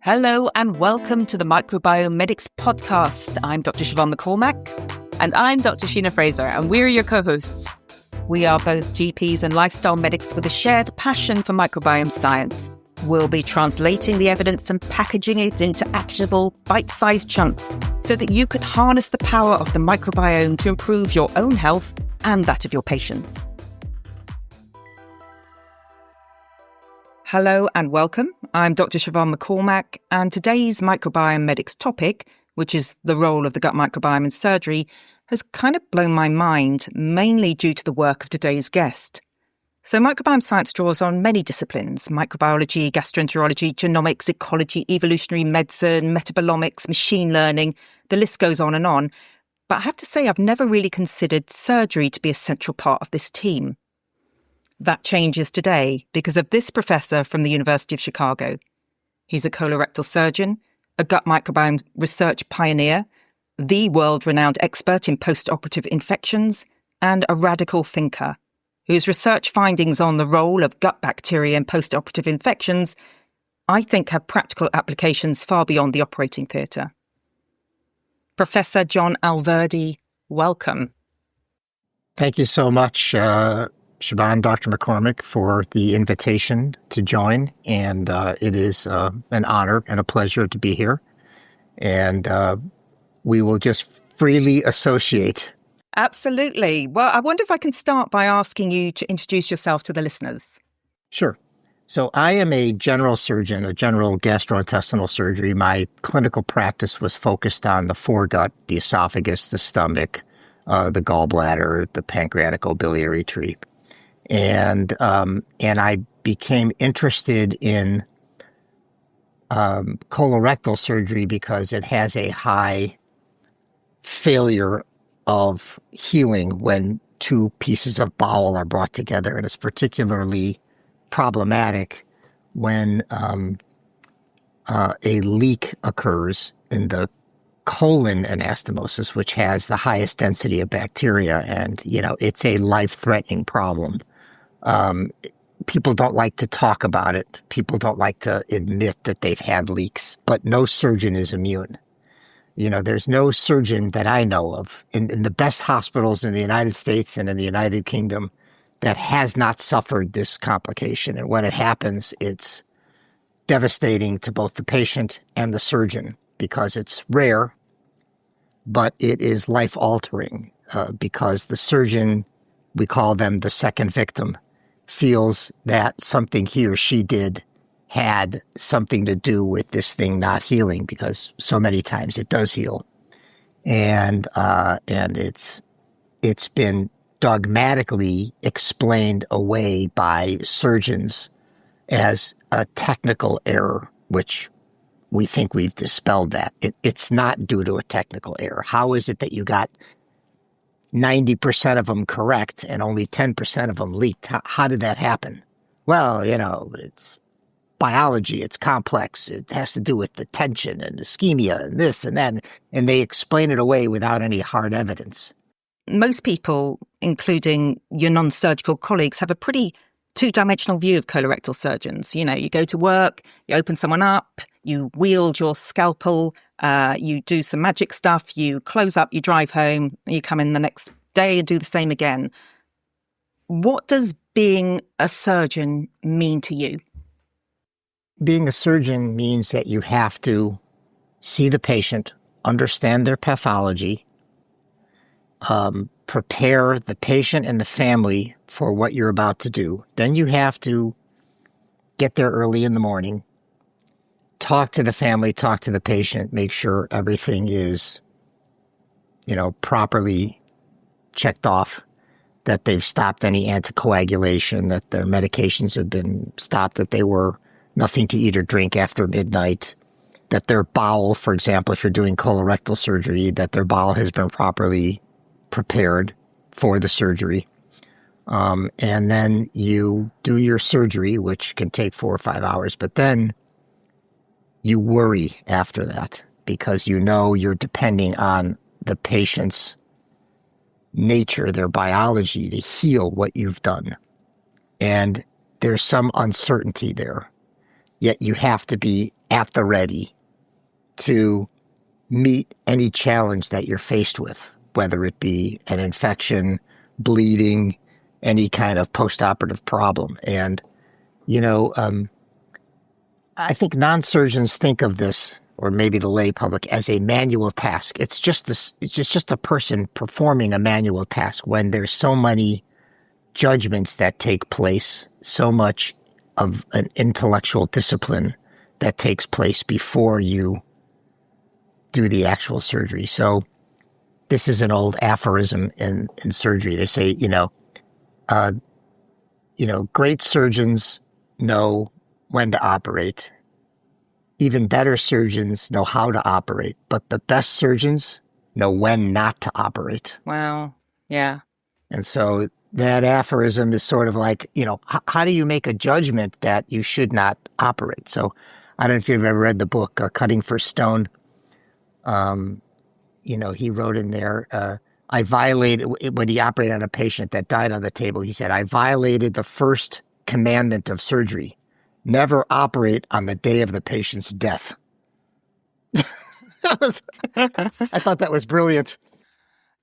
Hello and welcome to the Microbiome Medics podcast. I'm Dr. Siobhan McCormack. And I'm Dr. Sheena Fraser, and we're your co-hosts. We are both GPs and lifestyle medics with a shared passion for microbiome science. We'll be translating the evidence and packaging it into actionable, bite-sized chunks so that you can harness the power of the microbiome to improve your own health and that of your patients. Hello and welcome. I'm Dr. Siobhan McCormack, and today's Microbiome Medics topic, which is the role of the gut microbiome in surgery, has kind of blown my mind, mainly due to the work of today's guest. So microbiome science draws on many disciplines: microbiology, gastroenterology, genomics, ecology, evolutionary medicine, metabolomics, machine learning. The list goes on. But I have to say I've never really considered surgery to be a central part of this team. That changes today because of this professor from the University of Chicago. He's a colorectal surgeon, a gut microbiome research pioneer, the world-renowned expert in post-operative infections, and a radical thinker whose research findings on the role of gut bacteria in post-operative infections, I think, have practical applications far beyond the operating theatre. Professor John Alverdy, welcome. Thank you so much, Siobhan, Dr. McCormack, for the invitation to join, and it is an honor and a pleasure to be here, and we will just freely associate. Absolutely. Well, I wonder if I can start by asking you to introduce yourself to the listeners. Sure. So I am a general surgeon, a general gastrointestinal surgery. My clinical practice was focused on the foregut, the esophagus, the stomach, the gallbladder, the pancreatico-biliary tree. And I became interested in colorectal surgery because it has a high failure of healing when two pieces of bowel are brought together, and it's particularly problematic when a leak occurs in the colon anastomosis, which has the highest density of bacteria, and it's a life-threatening problem. People don't like to talk about it. People don't like to admit that they've had leaks, but no surgeon is immune. There's no surgeon that I know of in the best hospitals in the United States and in the United Kingdom that has not suffered this complication. And when it happens, it's devastating to both the patient and the surgeon because it's rare, but it is life-altering because the surgeon, we call them the second victim, feels that something he or she did had something to do with this thing not healing, because so many times it does heal. And it's been dogmatically explained away by surgeons as a technical error, which we think we've dispelled that. It's not due to a technical error. How is it that you got 90% of them correct and only 10% of them leaked? How did that happen? Well, it's biology, it's complex, it has to do with the tension and ischemia and this and that, and they explain it away without any hard evidence. Most people, including your non-surgical colleagues, have a pretty two-dimensional view of colorectal surgeons. You go to work, you open someone up, you wield your scalpel, you do some magic stuff, you close up, you drive home, you come in the next day and do the same again. What does being a surgeon mean to you? Being a surgeon means that you have to see the patient, understand their pathology, prepare the patient and the family for what you're about to do. Then you have to get there early in the morning, talk to the family, talk to the patient, make sure everything is, properly checked off, that they've stopped any anticoagulation, that their medications have been stopped, that they were nothing to eat or drink after midnight, that their bowel, for example, if you're doing colorectal surgery, that their bowel has been properly prepared for the surgery. And then you do your surgery, which can take 4 or 5 hours, but then you worry after that because you're depending on the patient's nature, their biology, to heal what you've done. And there's some uncertainty there. Yet you have to be at the ready to meet any challenge that you're faced with, whether it be an infection, bleeding, any kind of post-operative problem. And, I think non-surgeons think of this, or maybe the lay public, as a manual task. It's just a person performing a manual task when there's so many judgments that take place, so much of an intellectual discipline that takes place before you do the actual surgery. So this is an old aphorism in surgery. They say, great surgeons know when to operate. Even better surgeons know how to operate, but the best surgeons know when not to operate. Wow. Yeah. And so that aphorism is sort of like, how do you make a judgment that you should not operate? So I don't know if you've ever read the book, Cutting for Stone. He wrote in there, I violated, when he operated on a patient that died on the table, he said, I violated the first commandment of surgery. Never operate on the day of the patient's death. I thought that was brilliant.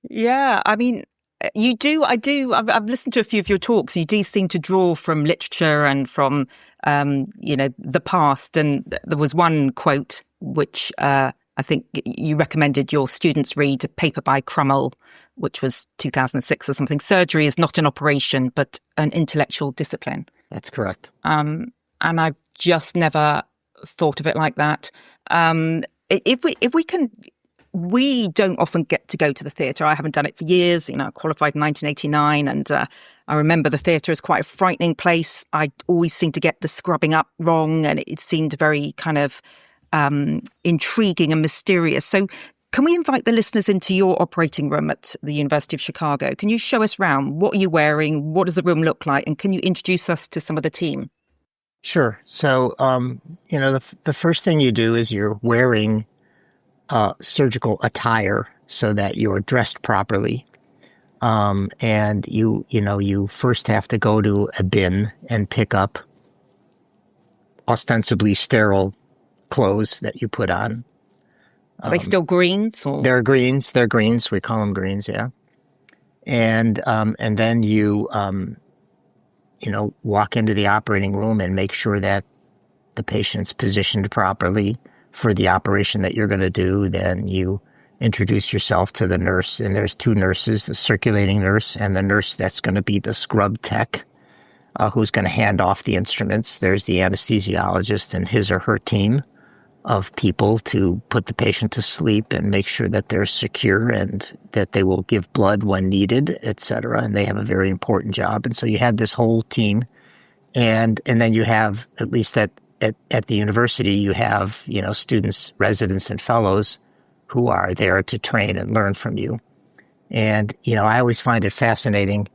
Yeah, I mean, you do. I've listened to a few of your talks. You do seem to draw from literature and from, the past. And there was one quote which I think you recommended your students read, a paper by Crummell, which was 2006 or something. Surgery is not an operation, but an intellectual discipline. That's correct. And I've just never thought of it like that. We don't often get to go to the theatre. I haven't done it for years. I qualified in 1989, and I remember the theatre as quite a frightening place. I always seemed to get the scrubbing up wrong, and it seemed very kind of intriguing and mysterious. So can we invite the listeners into your operating room at the University of Chicago? Can you show us around? What are you wearing? What does the room look like? And can you introduce us to some of the team? Sure. So, the first thing you do is you're wearing surgical attire so that you're dressed properly. And you first have to go to a bin and pick up ostensibly sterile clothes that you put on. Are they still greens? Or? They're greens. They're greens. We call them greens. Yeah. And then you walk into the operating room and make sure that the patient's positioned properly for the operation that you're going to do. Then you introduce yourself to the nurse, and there's two nurses, the circulating nurse and the nurse that's going to be the scrub tech, who's going to hand off the instruments. There's the anesthesiologist and his or her team of people to put the patient to sleep and make sure that they're secure and that they will give blood when needed, et cetera. And they have a very important job. And so you have this whole team. And then you have, at least at the university, you have, students, residents, and fellows who are there to train and learn from you. And, I always find it fascinating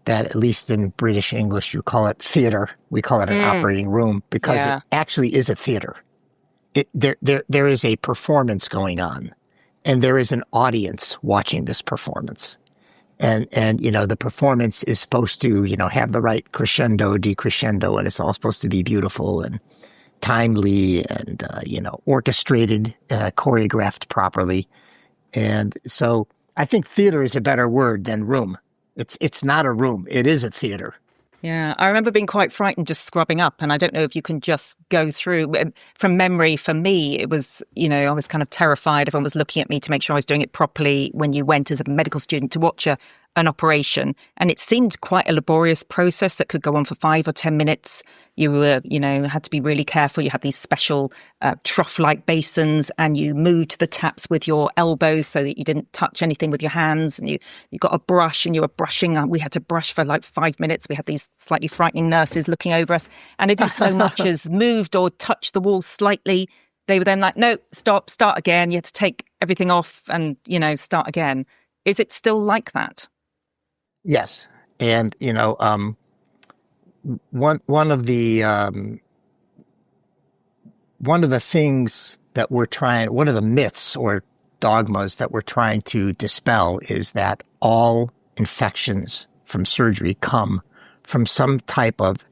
that, at least in British English, you call it theater. We call it an operating room, because it actually is a theater. There is a performance going on, and there is an audience watching this performance. And the performance is supposed to, have the right crescendo, decrescendo, and it's all supposed to be beautiful and timely and, orchestrated, choreographed properly. And so I think theater is a better word than room. It's not a room. It is a theater. Yeah, I remember being quite frightened just scrubbing up, and I don't know if you can just go through from memory. For me, it was, I was kind of terrified. Everyone was looking at me to make sure I was doing it properly when you went as a medical student to watch an operation. And it seemed quite a laborious process that could go on for 5 or 10 minutes. You were, had to be really careful. You had these special trough-like basins, and you moved the taps with your elbows so that you didn't touch anything with your hands. And you got a brush, and you were brushing. We had to brush for like 5 minutes. We had these slightly frightening nurses looking over us. And if you so much as moved or touched the wall slightly, they were then like, no, stop, start again. You had to take everything off and, start again. Is it still like that? Yes. And, one of the things that one of the myths or dogmas that we're trying to dispel is that all infections from surgery come from some type of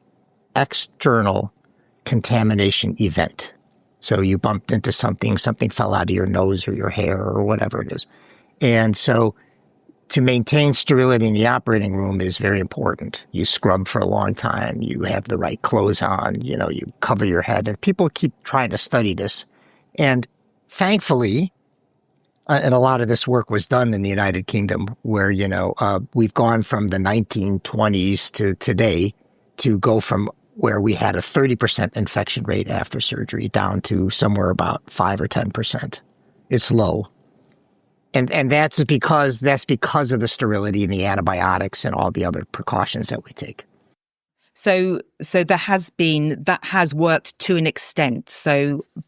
external contamination event. So you bumped into something fell out of your nose or your hair or whatever it is. And so to maintain sterility in the operating room is very important. You scrub for a long time. You have the right clothes on. You cover your head. And people keep trying to study this. And thankfully, and a lot of this work was done in the United Kingdom where, we've gone from the 1920s to today to go from where we had a 30% infection rate after surgery down to somewhere about 5 or 10%. It's low. And that's because of the sterility and the antibiotics and all the other precautions that we take. So that has worked to an extent.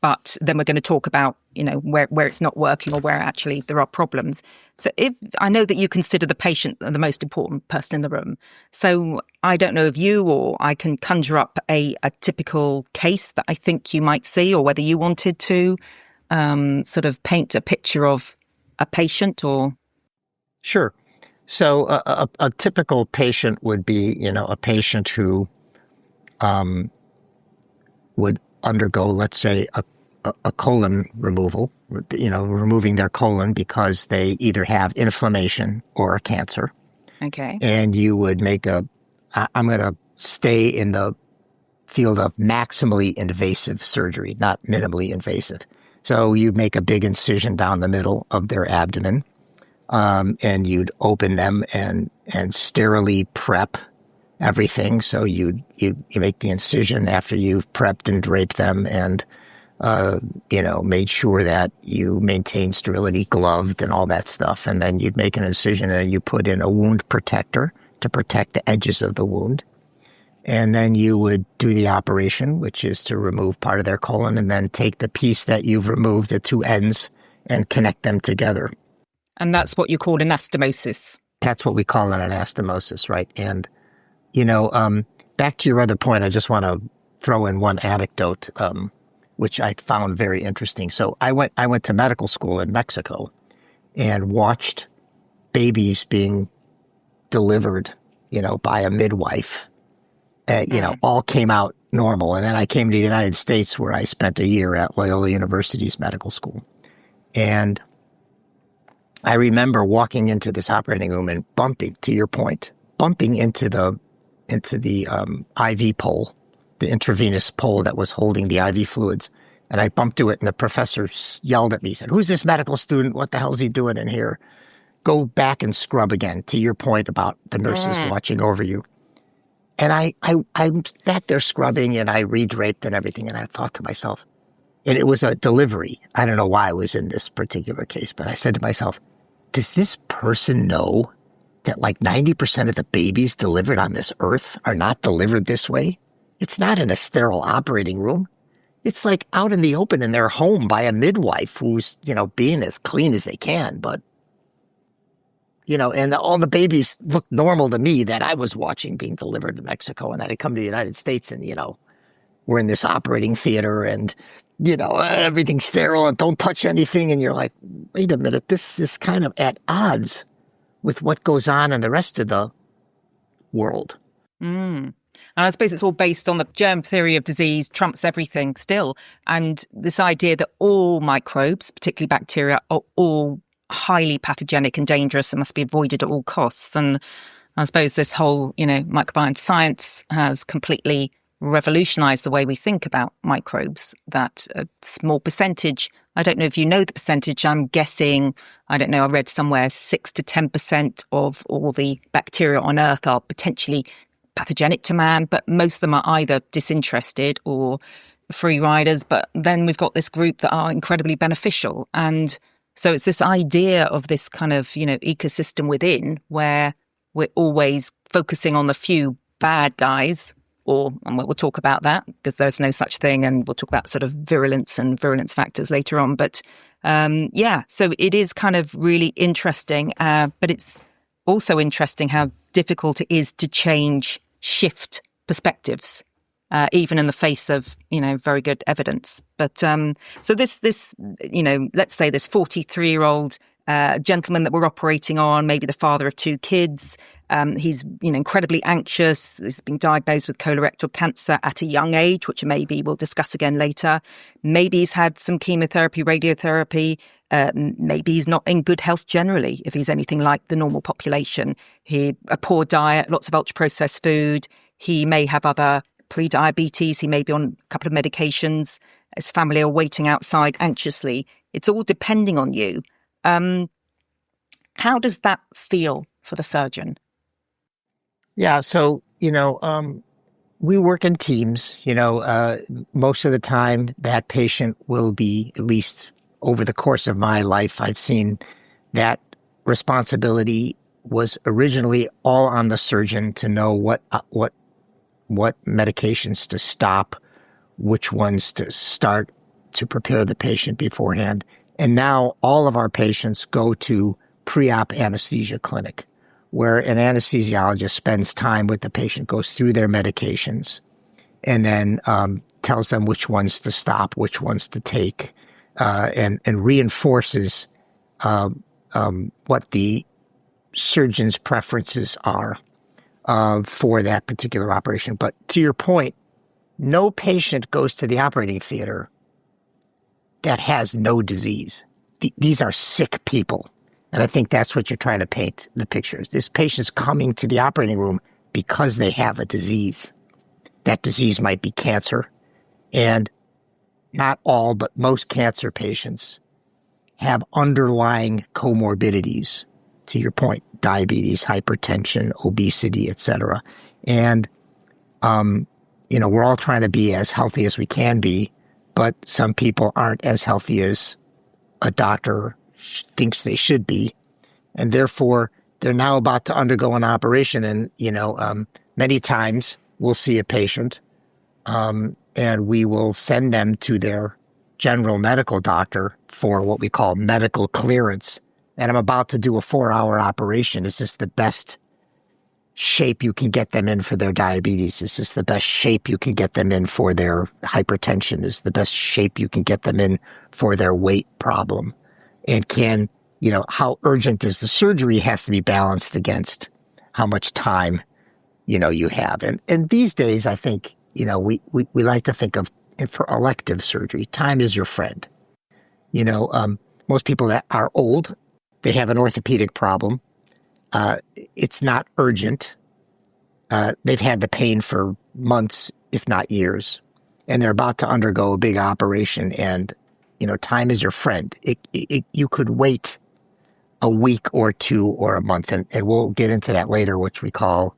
But then we're going to talk about, where it's not working or where actually there are problems. So if I know that you consider the patient the most important person in the room. So I don't know if you or I can conjure up a typical case that I think you might see, or whether you wanted to sort of paint a picture of a patient or. Sure. So a typical patient would be, a patient who would undergo, let's say, a colon removal, removing their colon because they either have inflammation or a cancer. Okay. And you would make I'm going to stay in the field of maximally invasive surgery, not minimally invasive. So you'd make a big incision down the middle of their abdomen. And you'd open them and sterilely prep everything. So you make the incision after you've prepped and draped them and, made sure that you maintain sterility, gloved and all that stuff. And then you'd make an incision and you put in a wound protector to protect the edges of the wound. And then you would do the operation, which is to remove part of their colon and then take the piece that you've removed at two ends and connect them together. And that's what you call anastomosis. That's what we call an anastomosis, right? And, back to your other point, I just want to throw in one anecdote, which I found very interesting. So I went to medical school in Mexico and watched babies being delivered, by a midwife. All came out normal. And then I came to the United States where I spent a year at Loyola University's medical school. And I remember walking into this operating room and bumping into the IV pole, the intravenous pole that was holding the IV fluids. And I bumped to it and the professor yelled at me, said, "Who's this medical student? What the hell's he doing in here? Go back and scrub again," to your point about the nurses watching over you. And I sat there scrubbing and I redraped and everything. And I thought to myself, and it was a delivery. I don't know why I was in this particular case, but I said to myself, does this person know that like 90% of the babies delivered on this earth are not delivered this way? It's not in a sterile operating room. It's like out in the open in their home by a midwife who's, being as clean as they can. But, and all the babies looked normal to me that I was watching being delivered to Mexico, and then I come to the United States and, we're in this operating theater and, everything's sterile and don't touch anything. And you're like, wait a minute, this is kind of at odds with what goes on in the rest of the world. And I suppose it's all based on the germ theory of disease trumps everything still. And this idea that all microbes, particularly bacteria, are all highly pathogenic and dangerous and must be avoided at all costs. And I suppose this whole, microbiome science has completely revolutionized the way we think about microbes, that a small percentage, I don't know if you know the percentage, I'm guessing, I don't know, I read somewhere 6 to 10% of all the bacteria on Earth are potentially pathogenic to man, but most of them are either disinterested or free riders. But then we've got this group that are incredibly beneficial. And so it's this idea of this kind of, ecosystem within where we're always focusing on the few bad guys, and we'll talk about that because there's no such thing. And we'll talk about sort of virulence and virulence factors later on. But so it is kind of really interesting. But it's also interesting how difficult it is to shift perspectives, even in the face of, very good evidence. But so this let's say this 43-year-old a gentleman that we're operating on, maybe the father of 2 kids. He's incredibly anxious. He's been diagnosed with colorectal cancer at a young age, which maybe we'll discuss again later. Maybe he's had some chemotherapy, radiotherapy. Maybe he's not in good health generally, if he's anything like the normal population. A poor diet, lots of ultra-processed food. He may have other pre-diabetes. He may be on a couple of medications. His family are waiting outside anxiously. It's all depending on you. How does that feel for the surgeon? Yeah, so, we work in teams. Most of the time that patient will be, at least over the course of my life, I've seen that responsibility was originally all on the surgeon to know what medications to stop, which ones to start to prepare the patient beforehand. And now all of our patients go to pre-op anesthesia clinic, where an anesthesiologist spends time with the patient, goes through their medications, and then tells them which ones to stop, which ones to take, and reinforces what the surgeon's preferences are for that particular operation. But to your point, no patient goes to the operating theater that has no disease. These are sick people. And I think that's what you're trying to paint the picture. This patient's coming to the operating room because they have a disease. That disease might be cancer. And not all, but most cancer patients have underlying comorbidities, to your point, diabetes, hypertension, obesity, etc. And, we're all trying to be as healthy as we can be, but some people aren't as healthy as a doctor thinks they should be. And therefore, they're now about to undergo an operation. And, many times we'll see a patient and we will send them to their general medical doctor for what we call medical clearance. And I'm about to do a 4-hour operation. Is this the best shape you can get them in for their diabetes? Is this the best shape you can get them in for their hypertension? Is the best shape you can get them in for their weight problem? And how urgent is the surgery has to be balanced against how much time, you have. And these days, I think, we like to think of, for elective surgery, time is your friend. Most people that are old, they have an orthopedic problem. It's not urgent. They've had the pain for months, if not years, and they're about to undergo a big operation. And, time is your friend. You could wait a week or 2 or a month, and we'll get into that later, which we call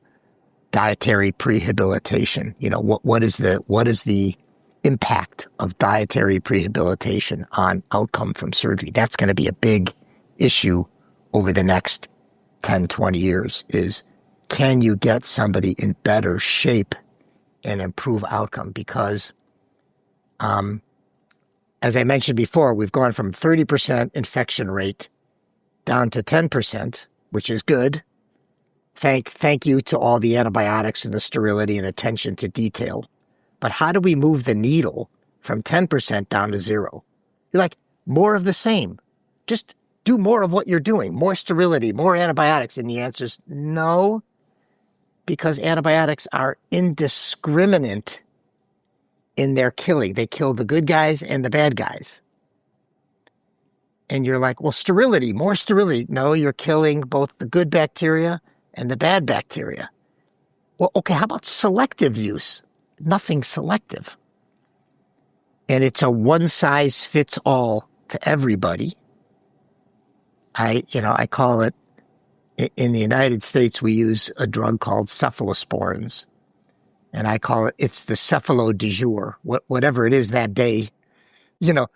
dietary prehabilitation. What is the impact of dietary prehabilitation on outcome from surgery? That's going to be a big issue over the next 10, 20 years, is can you get somebody in better shape and improve outcome? Because, as I mentioned before, we've gone from 30% infection rate down to 10%, which is good. Thank you to all the antibiotics and the sterility and attention to detail. But how do we move the needle from 10% down to 0? You're like, more of the same. Just do more of what you're doing. More sterility, more antibiotics. And the answer is no, because antibiotics are indiscriminate in their killing. They kill the good guys and the bad guys. And you're like, well, sterility, more sterility. No, you're killing both the good bacteria and the bad bacteria. Well, okay, how about selective use? Nothing selective. And it's a one-size-fits-all to everybody. I call it, in the United States, we use a drug called cephalosporins. And I call it's the cephalo du jour. Whatever it is that day,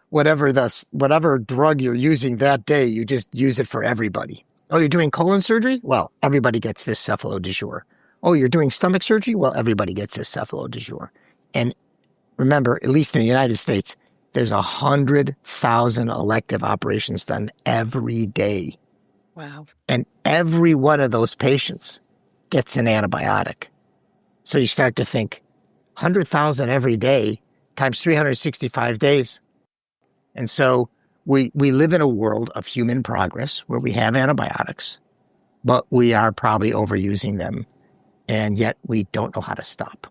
whatever drug you're using that day, you just use it for everybody. Oh, you're doing colon surgery? Well, everybody gets this cephalo du jour. Oh, you're doing stomach surgery? Well, everybody gets this cephalo du jour. And remember, at least in the United States, there's 100,000 elective operations done every day. Wow. And every one of those patients gets an antibiotic. So you start to think, 100,000 every day times 365 days. And so we live in a world of human progress where we have antibiotics, but we are probably overusing them, and yet we don't know how to stop.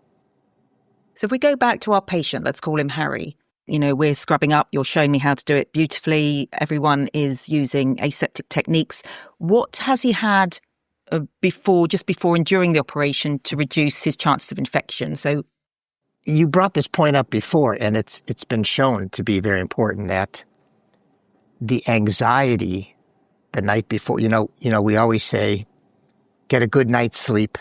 So if we go back to our patient, let's call him Harry. We're scrubbing up. You're showing me how to do it beautifully. Everyone is using aseptic techniques. What has he had before and during the operation to reduce his chances of infection? So you brought this point up before, and it's been shown to be very important that the anxiety the night before, we always say, get a good night's sleep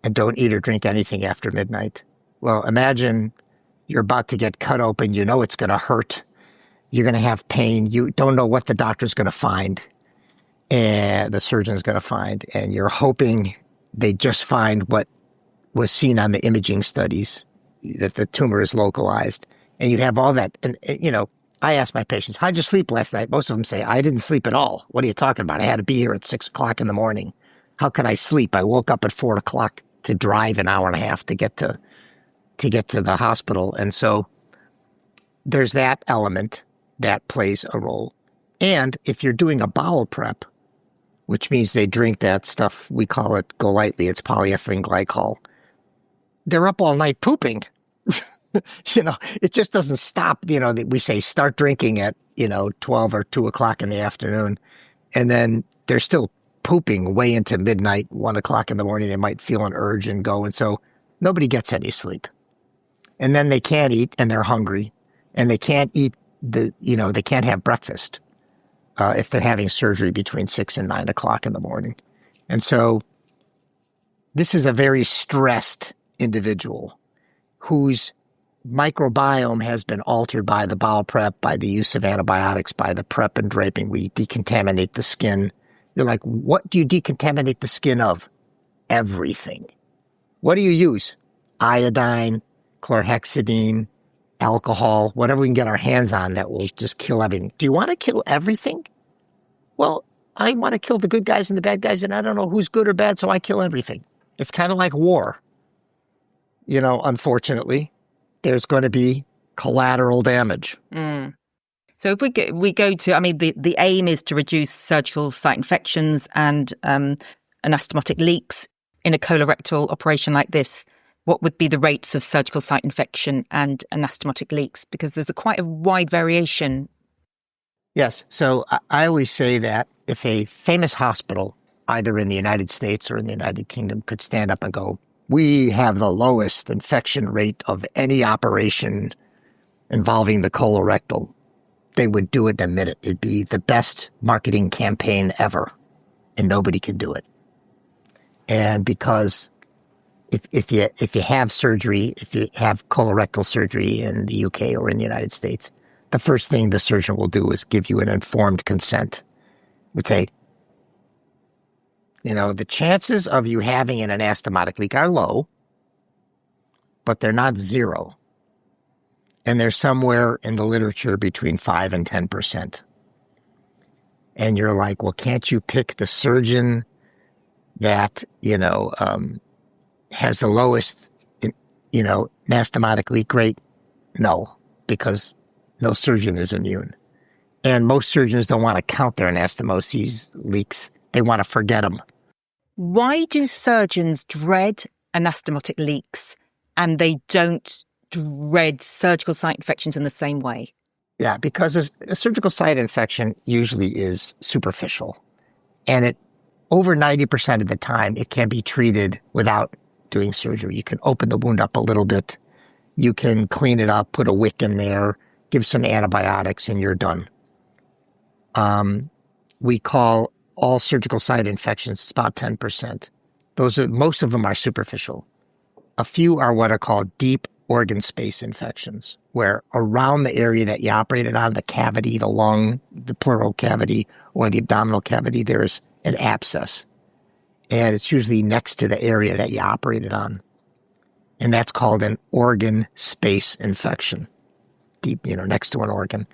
and don't eat or drink anything after midnight. Well, imagine you're about to get cut open. You know it's going to hurt. You're going to have pain. You don't know what the doctor's going to find and the surgeon's going to find. And you're hoping they just find what was seen on the imaging studies, that the tumor is localized. And you have all that. And I ask my patients, how'd you sleep last night? Most of them say, I didn't sleep at all. What are you talking about? I had to be here at 6 o'clock in the morning. How could I sleep? I woke up at 4 o'clock to drive an hour and a half to get to the hospital. And so there's that element that plays a role. And if you're doing a bowel prep, which means they drink that stuff, we call it, go lightly, it's polyethylene glycol, they're up all night pooping. It just doesn't stop. We say start drinking at, 12 or 2 o'clock in the afternoon, and then they're still pooping way into midnight, 1 o'clock in the morning. They might feel an urge and go. And so nobody gets any sleep. And then they can't eat and they're hungry, and they can't eat they can't have breakfast if they're having surgery between 6 and 9 o'clock in the morning. And so this is a very stressed individual whose microbiome has been altered by the bowel prep, by the use of antibiotics, by the prep and draping. We decontaminate the skin. You're like, what do you decontaminate the skin of? Everything. What do you use? Iodine, chlorhexidine, alcohol, whatever we can get our hands on that will just kill everything. Do you want to kill everything? Well, I want to kill the good guys and the bad guys, and I don't know who's good or bad, so I kill everything. It's kind of like war. Unfortunately, there's going to be collateral damage. Mm. So if we go to, the aim is to reduce surgical site infections and anastomotic leaks in a colorectal operation like this. What would be the rates of surgical site infection and anastomotic leaks? Because there's quite a wide variation. Yes. So I always say that if a famous hospital, either in the United States or in the United Kingdom, could stand up and go, we have the lowest infection rate of any operation involving the colorectal, they would do it in a minute. It'd be the best marketing campaign ever, and nobody could do it. And because if you have surgery, if you have colorectal surgery in the UK or in the United States, the first thing the surgeon will do is give you an informed consent. Would say, the chances of you having an anastomotic leak are low, but they're not zero. And they're somewhere in the literature between 5 and 10%. And you're like, well, can't you pick the surgeon that, has the lowest, anastomotic leak rate? No, because no surgeon is immune. And most surgeons don't want to count their anastomoses leaks. They want to forget them. Why do surgeons dread anastomotic leaks and they don't dread surgical site infections in the same way? Yeah, because a surgical site infection usually is superficial. And over 90% of the time, it can be treated without doing surgery. You can open the wound up a little bit. You can clean it up, put a wick in there, give some antibiotics, and you're done. We call all surgical site infections about 10%. Most of them are superficial. A few are what are called deep organ space infections, where around the area that you operated on, the cavity, the lung, the pleural cavity, or the abdominal cavity, there's an abscess. And it's usually next to the area that you operated on. And that's called an organ space infection, deep, next to an organ.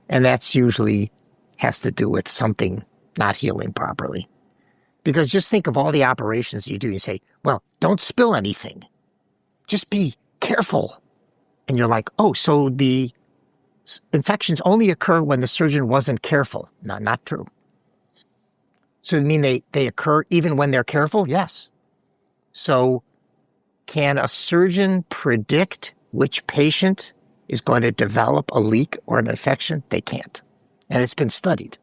And that's usually has to do with something not healing properly. Because just think of all the operations you do. You say, well, don't spill anything. Just be careful. And you're like, oh, so the infections only occur when the surgeon wasn't careful. No, not true. So you mean they occur even when they're careful? Yes. So can a surgeon predict which patient is going to develop a leak or an infection? They can't. And it's been studied.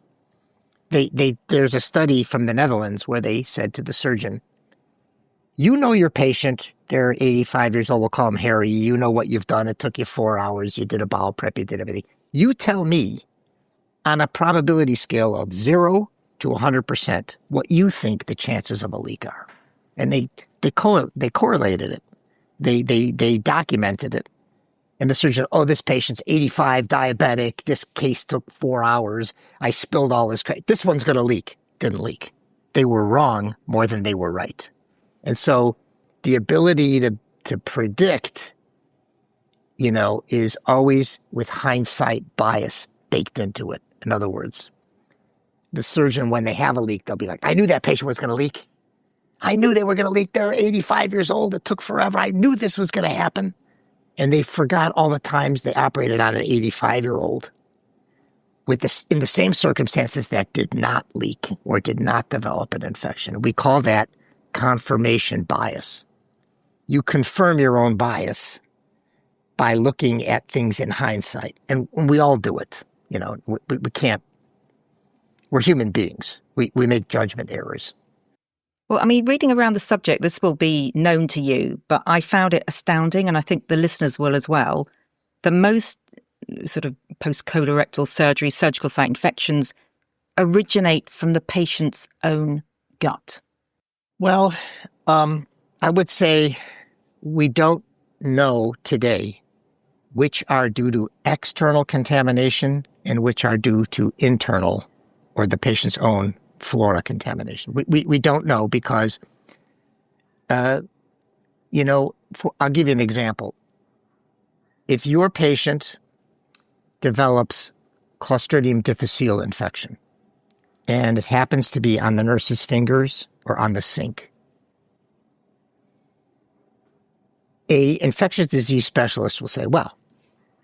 There's a study from the Netherlands where they said to the surgeon, you know your patient, they're 85 years old, we'll call them Harry, you know what you've done, it took you 4 hours, you did a bowel prep, you did everything. You tell me on a probability scale of 0 to 100% what you think the chances of a leak are. And they correlated it. They documented it. And the surgeon, this patient's 85, diabetic, this case took 4 hours, I spilled all this, this one's going to leak. Didn't leak. They were wrong more than they were right. And so the ability to predict, is always with hindsight bias baked into it. In other words, the surgeon, when they have a leak, they'll be like, I knew that patient was going to leak. I knew they were going to leak. They're 85 years old. It took forever. I knew this was going to happen. And they forgot all the times they operated on an 85-year-old in the same circumstances that did not leak or did not develop an infection. We call that confirmation bias. You confirm your own bias by looking at things in hindsight. And we all do it. We can't. We're human beings. We make judgment errors. Well, I mean, reading around the subject, this will be known to you, but I found it astounding, and I think the listeners will as well, that most sort of post-colorectal surgery, surgical site infections originate from the patient's own gut. Well, I would say we don't know today which are due to external contamination and which are due to internal or the patient's own flora contamination. We don't know because, I'll give you an example. If your patient develops Clostridium difficile infection and it happens to be on the nurse's fingers or on the sink, a infectious disease specialist will say, well,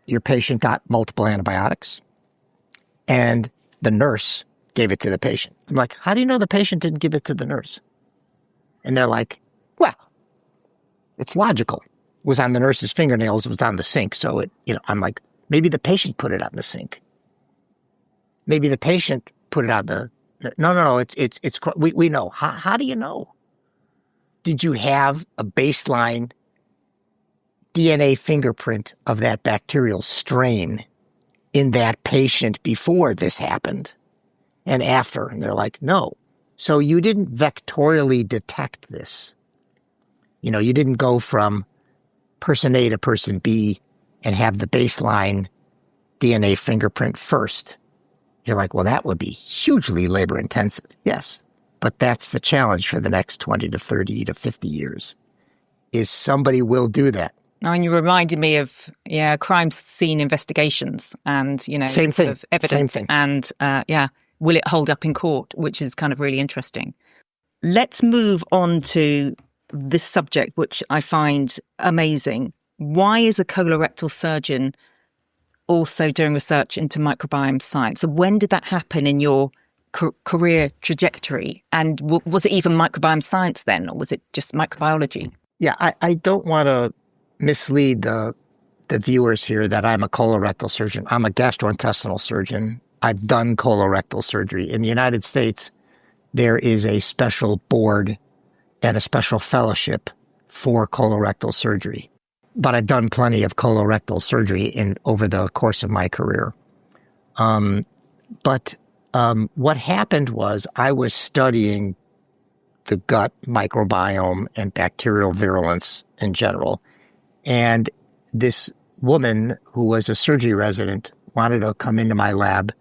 your patient got multiple antibiotics and the nurse gave it to the patient. I'm like, how do you know the patient didn't give it to the nurse? And they're like, well, it's logical. It was on the nurse's fingernails, it was on the sink. So I'm like, maybe the patient put it on the sink. Maybe the patient put it on the, no, we know. How do you know? Did you have a baseline DNA fingerprint of that bacterial strain in that patient before this happened and after? And they're like, no. So you didn't vectorially detect this. You didn't go from person A to person B and have the baseline DNA fingerprint first. You're like, well, that would be hugely labor intensive. Yes. But that's the challenge for the next 20 to 30 to 50 years is somebody will do that. And you reminded me of, crime scene investigations and, same thing. Of evidence. Same thing. And, will it hold up in court, which is kind of really interesting. Let's move on to this subject, which I find amazing. Why is a colorectal surgeon also doing research into microbiome science? So when did that happen in your career trajectory? And was it even microbiome science then, or was it just microbiology? Yeah, I don't want to mislead the viewers here that I'm a colorectal surgeon. I'm a gastrointestinal surgeon. I've done colorectal surgery. In the United States, there is a special board and a special fellowship for colorectal surgery. But I've done plenty of colorectal surgery over the course of my career. But what happened was I was studying the gut microbiome and bacterial virulence in general. And this woman who was a surgery resident wanted to come into my lab,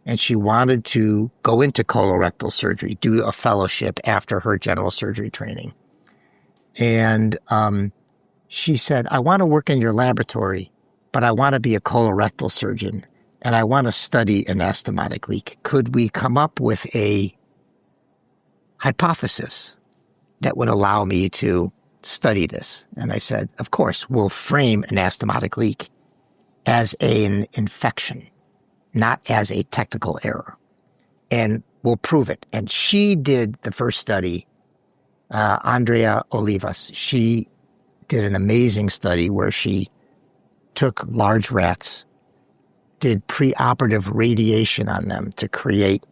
and she wanted to go into colorectal surgery, do a fellowship after her general surgery training. And she said, I want to work in your laboratory, but I want to be a colorectal surgeon, and I want to study an anastomotic leak. Could we come up with a hypothesis that would allow me to study this? And I said, of course, we'll frame an anastomotic leak as an infection, not as a technical error. And we'll prove it. And she did the first study, Andrea Olivas. She did an amazing study where she took large rats, did preoperative radiation on them to create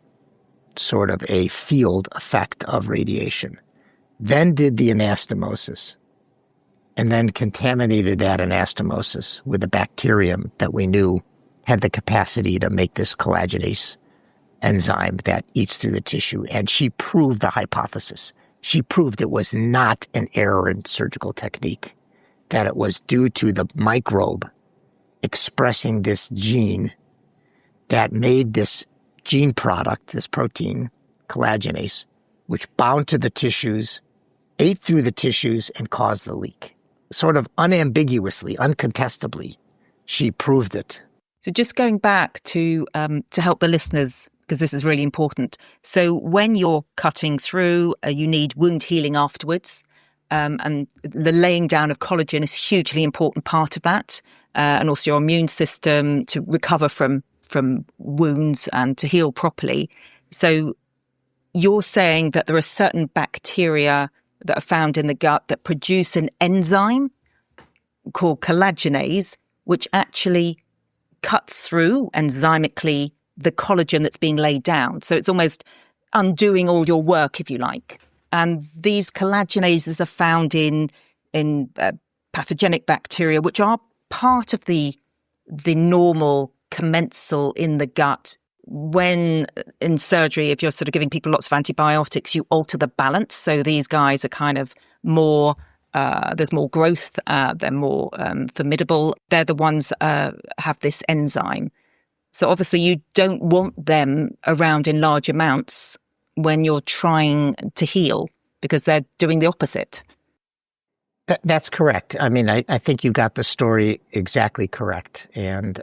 sort of a field effect of radiation, then did the anastomosis, and then contaminated that anastomosis with a bacterium that we knew had the capacity to make this collagenase enzyme that eats through the tissue. And she proved the hypothesis. She proved it was not an error in surgical technique, that it was due to the microbe expressing this gene that made this gene product, this protein, collagenase, which bound to the tissues, ate through the tissues, and caused the leak. Sort of unambiguously, uncontestably, she proved it. So just going back to help the listeners, because this is really important. So when you're cutting through, you need wound healing afterwards. And the laying down of collagen is a hugely important part of that. And also your immune system to recover from wounds and to heal properly. So you're saying that there are certain bacteria that are found in the gut that produce an enzyme called collagenase, which actually cuts through enzymically the collagen that's being laid down. So it's almost undoing all your work, if you like. And these collagenases are found in pathogenic bacteria, which are part of the normal commensal in the gut. When in surgery, if you're sort of giving people lots of antibiotics, you alter the balance. So these guys are kind of more, there's more growth, they're more formidable. They're the ones have this enzyme. So obviously you don't want them around in large amounts when you're trying to heal, because they're doing the opposite. That's correct. I mean, I think you got the story exactly correct. And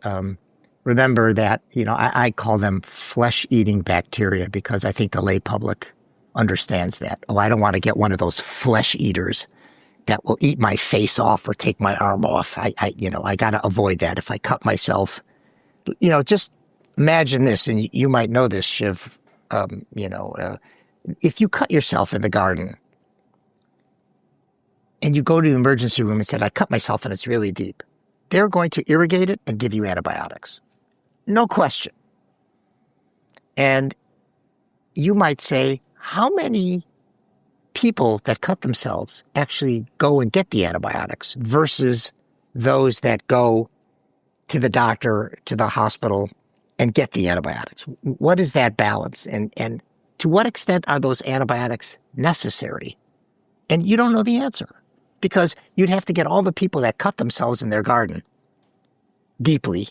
remember that, I call them flesh-eating bacteria because I think the lay public understands that. Oh, I don't want to get one of those flesh eaters that will eat my face off or take my arm off. I got to avoid that. If I cut myself, just imagine this, and you might know this, Shiv. If you cut yourself in the garden and you go to the emergency room and said, I cut myself and it's really deep, they're going to irrigate it and give you antibiotics. No question. And you might say, how many people that cut themselves actually go and get the antibiotics versus those that go to the doctor, to the hospital, and get the antibiotics? What is that balance? And to what extent are those antibiotics necessary? And you don't know the answer, because you'd have to get all the people that cut themselves in their garden deeply,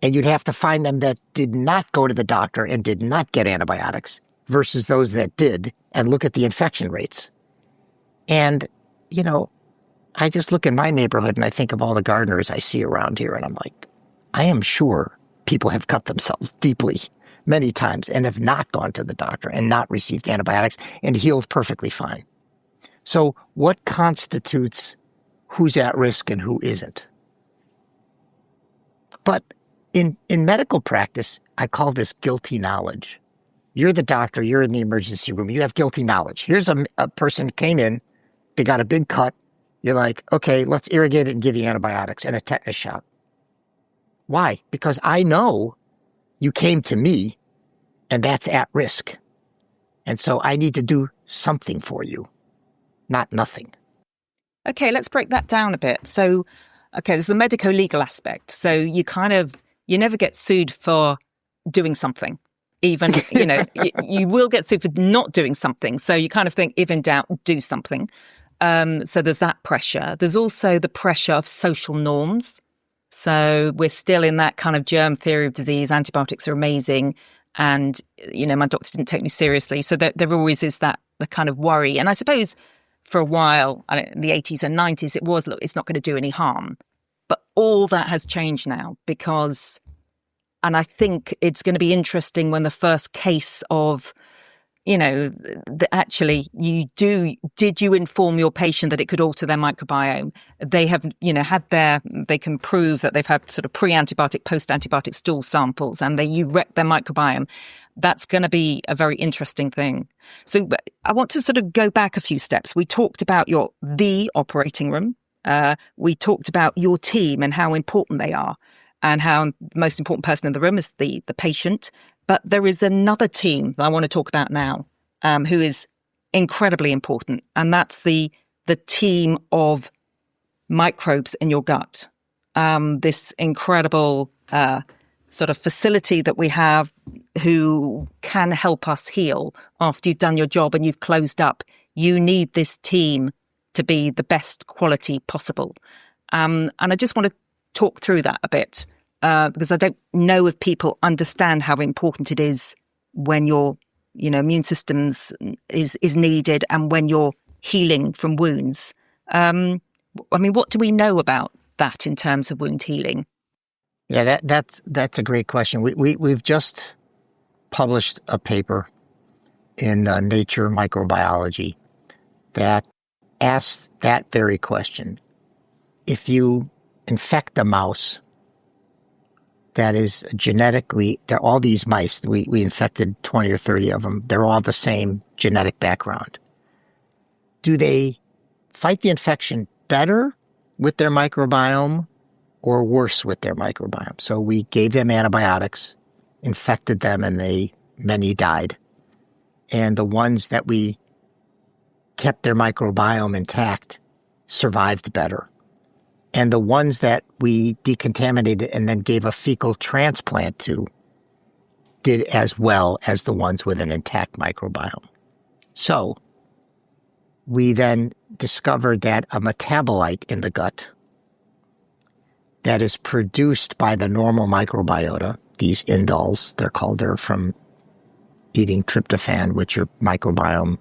and you'd have to find them that did not go to the doctor and did not get antibiotics versus those that did, and look at the infection rates. And, I just look in my neighborhood and I think of all the gardeners I see around here, and I'm like, I am sure people have cut themselves deeply many times and have not gone to the doctor and not received antibiotics and healed perfectly fine. So what constitutes who's at risk and who isn't? But in medical practice, I call this guilty knowledge. You're the doctor, you're in the emergency room, you have guilty knowledge. Here's a person came in, they got a big cut. You're like, okay, let's irrigate it and give you antibiotics and a tetanus shot. Why? Because I know you came to me and that's at risk. And so I need to do something for you, not nothing. Okay, let's break that down a bit. So, there's the medico-legal aspect. So you never get sued for doing something. Even, you will get sued for not doing something. So you kind of think, if in doubt, do something. So there's that pressure. There's also the pressure of social norms. So we're still in that kind of germ theory of disease. Antibiotics are amazing. And, my doctor didn't take me seriously. So there always is the kind of worry. And I suppose for a while, in the 80s and 90s, it was, look, it's not going to do any harm. But all that has changed now because, and I think it's going to be interesting when the first case of, actually did you inform your patient that it could alter their microbiome? They have, they can prove that they've had sort of pre-antibiotic, post-antibiotic stool samples and you wrecked their microbiome. That's going to be a very interesting thing. So I want to sort of go back a few steps. We talked about the operating room. We talked about your team and how important they are and how the most important person in the room is the patient. But there is another team that I want to talk about now, who is incredibly important, and that's the team of microbes in your gut. This incredible sort of facility that we have who can help us heal after you've done your job and you've closed up. You need this team to be the best quality possible. And I just want to talk through that a bit. Because I don't know if people understand how important it is when your, immune systems is needed and when you're healing from wounds. What do we know about that in terms of wound healing? Yeah, that's a great question. We've just published a paper in Nature Microbiology that asks that very question. If you infect a mouse that is genetically, they're all these mice, we infected 20 or 30 of them, they're all the same genetic background. Do they fight the infection better with their microbiome or worse with their microbiome? So we gave them antibiotics, infected them, and many died. And the ones that we kept their microbiome intact survived better. And the ones that we decontaminated and then gave a fecal transplant to did as well as the ones with an intact microbiome. So we then discovered that a metabolite in the gut that is produced by the normal microbiota, these indoles, they're from eating tryptophan, which your microbiome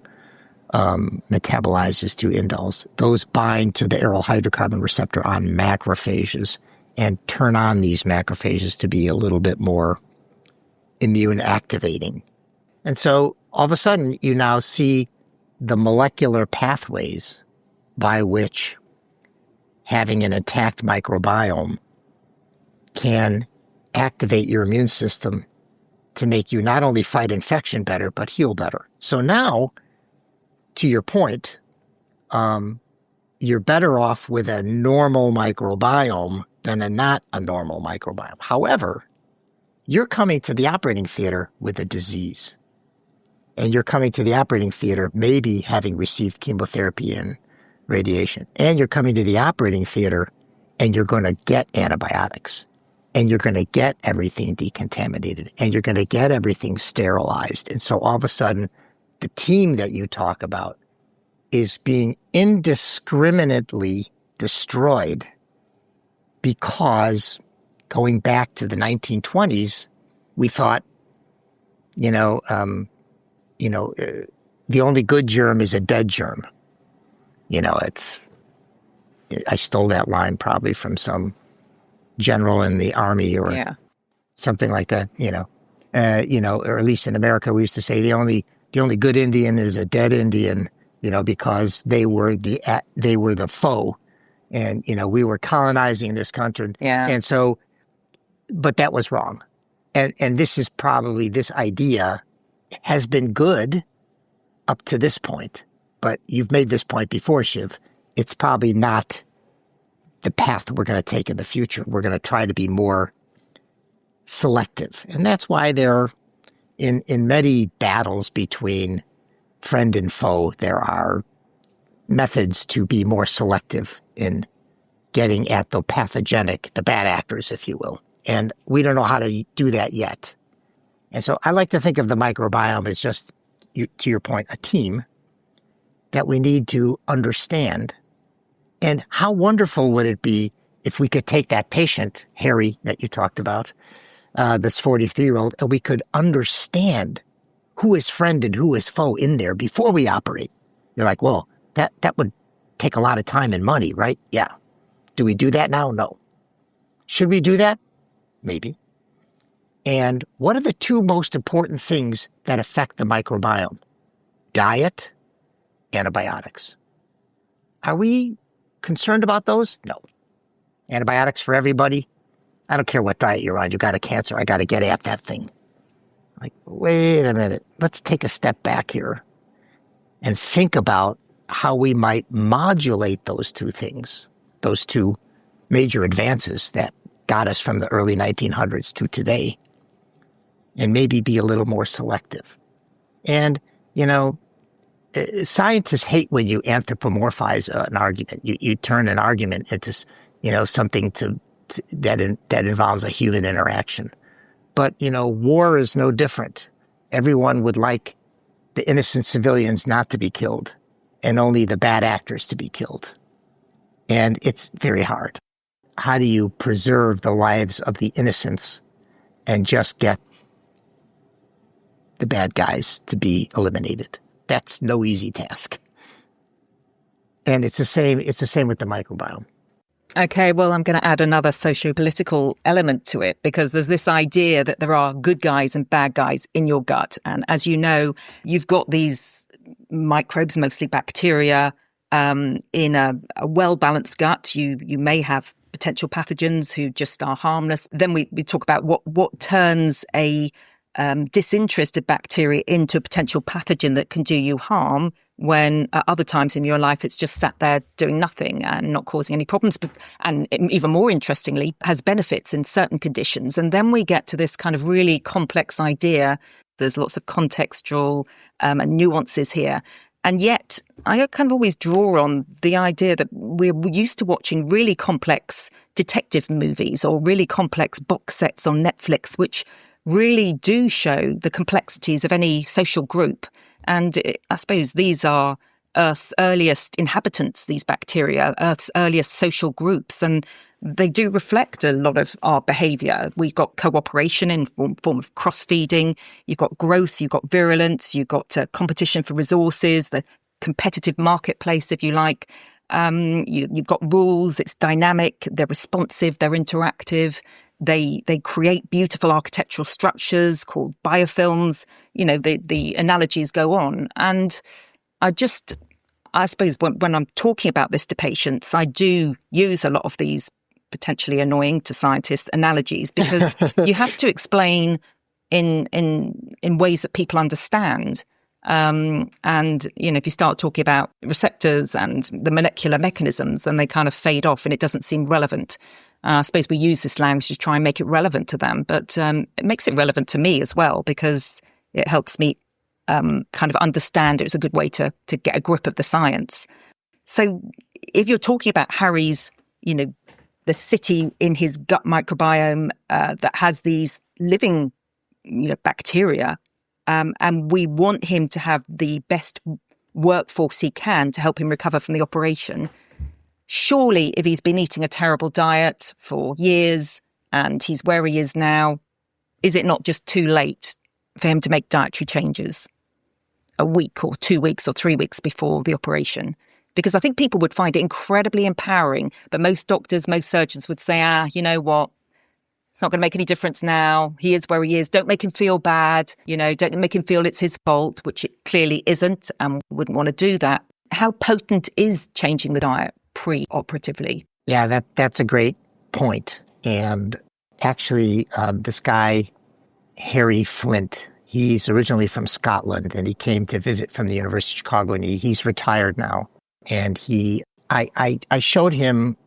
metabolizes through indoles. Those bind to the aryl hydrocarbon receptor on macrophages and turn on these macrophages to be a little bit more immune activating. And so all of a sudden you now see the molecular pathways by which having an intact microbiome can activate your immune system to make you not only fight infection better, but heal better. So now, to your point, you're better off with a normal microbiome than not a normal microbiome. However, you're coming to the operating theater with a disease. And you're coming to the operating theater maybe having received chemotherapy and radiation. And you're coming to the operating theater and you're going to get antibiotics. And you're going to get everything decontaminated. And you're going to get everything sterilized. And so all of a sudden, the team that you talk about is being indiscriminately destroyed because going back to the 1920s, we thought, the only good germ is a dead germ. I stole that line probably from some general in the army or something like that, or at least in America, we used to say the only good Indian is a dead Indian, because they were the foe, and we were colonizing this country, and so, but that was wrong, and this is probably, this idea has been good up to this point, but you've made this point before, Shiv. It's probably not the path we're going to take in the future. We're going to try to be more selective, and that's why there. In many battles between friend and foe, there are methods to be more selective in getting at the pathogenic, the bad actors, if you will. And we don't know how to do that yet. And so I like to think of the microbiome as just, to your point, a team that we need to understand. And how wonderful would it be if we could take that patient, Harry, that you talked about, this 43-year-old, and we could understand who is friend and who is foe in there before we operate. You're like, well, that would take a lot of time and money, right? Yeah. Do we do that now? No. Should we do that? Maybe. And what are the two most important things that affect the microbiome? diet, antibiotics. Are we concerned about those? No. Antibiotics for everybody? I don't care what diet you're on. You got a cancer. I got to get at that thing. Like, wait a minute. Let's take a step back here and think about how we might modulate those two things, those two major advances that got us from the early 1900s to today, and maybe be a little more selective. And, scientists hate when you anthropomorphize an argument. You turn an argument into, something that involves a human interaction. But, war is no different. Everyone would like the innocent civilians not to be killed and only the bad actors to be killed. And it's very hard. How do you preserve the lives of the innocents and just get the bad guys to be eliminated? That's no easy task. And it's the same with the microbiome. Okay, well, I'm going to add another socio-political element to it, because there's this idea that there are good guys and bad guys in your gut. And as you know, you've got these microbes, mostly bacteria, in a well-balanced gut. You may have potential pathogens who just are harmless. Then we talk about what turns a disinterested bacteria into a potential pathogen that can do you harm, when at other times in your life it's just sat there doing nothing and not causing any problems, and even more interestingly, has benefits in certain conditions. And then we get to this kind of really complex idea. There's lots of contextual and nuances here. And yet, I kind of always draw on the idea that we're used to watching really complex detective movies or really complex box sets on Netflix, which really do show the complexities of any social group. And I suppose these are Earth's earliest inhabitants, these bacteria, Earth's earliest social groups, and they do reflect a lot of our behaviour. We've got cooperation in form of cross-feeding, you've got growth, you've got virulence, you've got competition for resources, the competitive marketplace, if you like. You've got rules, it's dynamic, they're responsive, they're interactive. They create beautiful architectural structures called biofilms. The analogies go on. And I suppose when I'm talking about this to patients, I do use a lot of these potentially annoying to scientists analogies, because you have to explain in ways that people understand. And, if you start talking about receptors and the molecular mechanisms, then they kind of fade off and it doesn't seem relevant. I suppose we use this language to try and make it relevant to them, but it makes it relevant to me as well, because it helps me kind of understand it. It's a good way to get a grip of the science. So if you're talking about Harry's, the city in his gut microbiome that has these living, bacteria, and we want him to have the best workforce he can to help him recover from the operation, surely if he's been eating a terrible diet for years and he's where he is now, is it not just too late for him to make dietary changes a week or 2 weeks or 3 weeks before the operation? Because I think people would find it incredibly empowering, but most doctors, most surgeons would say, you know what? It's not going to make any difference now. He is where he is. Don't make him feel bad. Don't make him feel it's his fault, which it clearly isn't, and wouldn't want to do that. How potent is changing the diet pre-operatively? Yeah, that's a great point. And actually, this guy, Harry Flint, he's originally from Scotland, and he came to visit from the University of Chicago, and he's retired now. And I showed him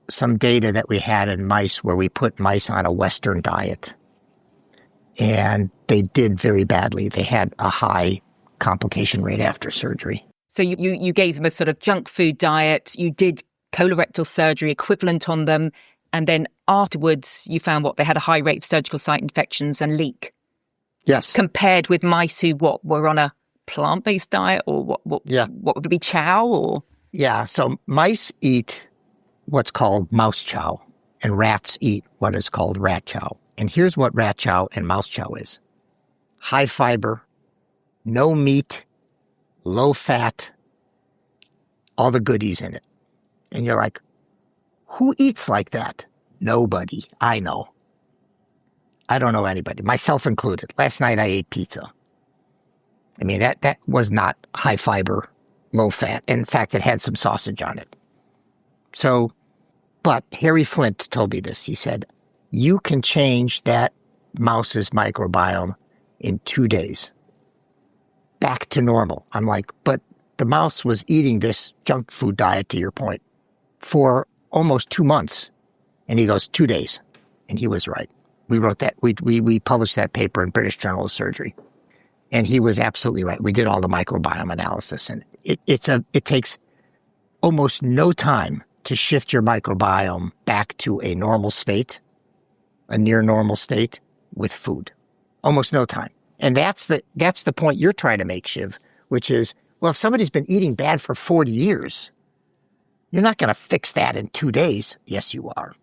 some data that we had in mice where we put mice on a Western diet. And they did very badly. They had a high complication rate after surgery. So you gave them a sort of junk food diet, you did colorectal surgery equivalent on them, and then afterwards you found they had a high rate of surgical site infections and leak. Yes. Compared with mice who were on a plant-based diet, or what would it be, chow or? Yeah, so mice eat what's called mouse chow, and rats eat what is called rat chow. And here's what rat chow and mouse chow is. High fiber, no meat, low fat, all the goodies in it. And you're like, who eats like that? Nobody. I know. I don't know anybody, myself included. Last night I ate pizza. I mean, that was not high fiber, low fat. In fact, it had some sausage on it. So, but Harry Flint told me this. He said, you can change that mouse's microbiome in 2 days. Back to normal. I'm like, but the mouse was eating this junk food diet, to your point, for almost 2 months. And he goes, 2 days. And he was right. We wrote that. We published that paper in British Journal of Surgery. And he was absolutely right. We did all the microbiome analysis. And it takes almost no time to shift your microbiome back to a normal state, a near normal state with food. Almost no time. And that's the point you're trying to make, Shiv, which is, well, if somebody's been eating bad for 40 years, you're not going to fix that in 2 days. Yes, you are.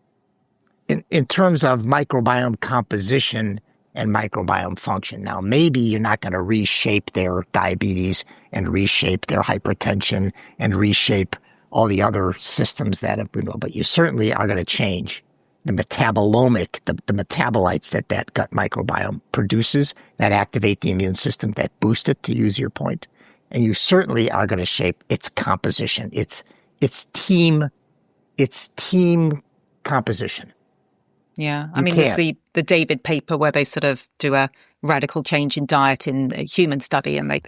In terms of microbiome composition and microbiome function. Now, maybe you're not going to reshape their diabetes and reshape their hypertension and reshape all the other systems that have been, but you certainly are going to change the metabolomic, the metabolites that gut microbiome produces that activate the immune system, that boost it, to use your point. And you certainly are going to shape its composition, its team composition. Yeah. I mean, there's the David paper where they sort of do a radical change in diet in a human study, and they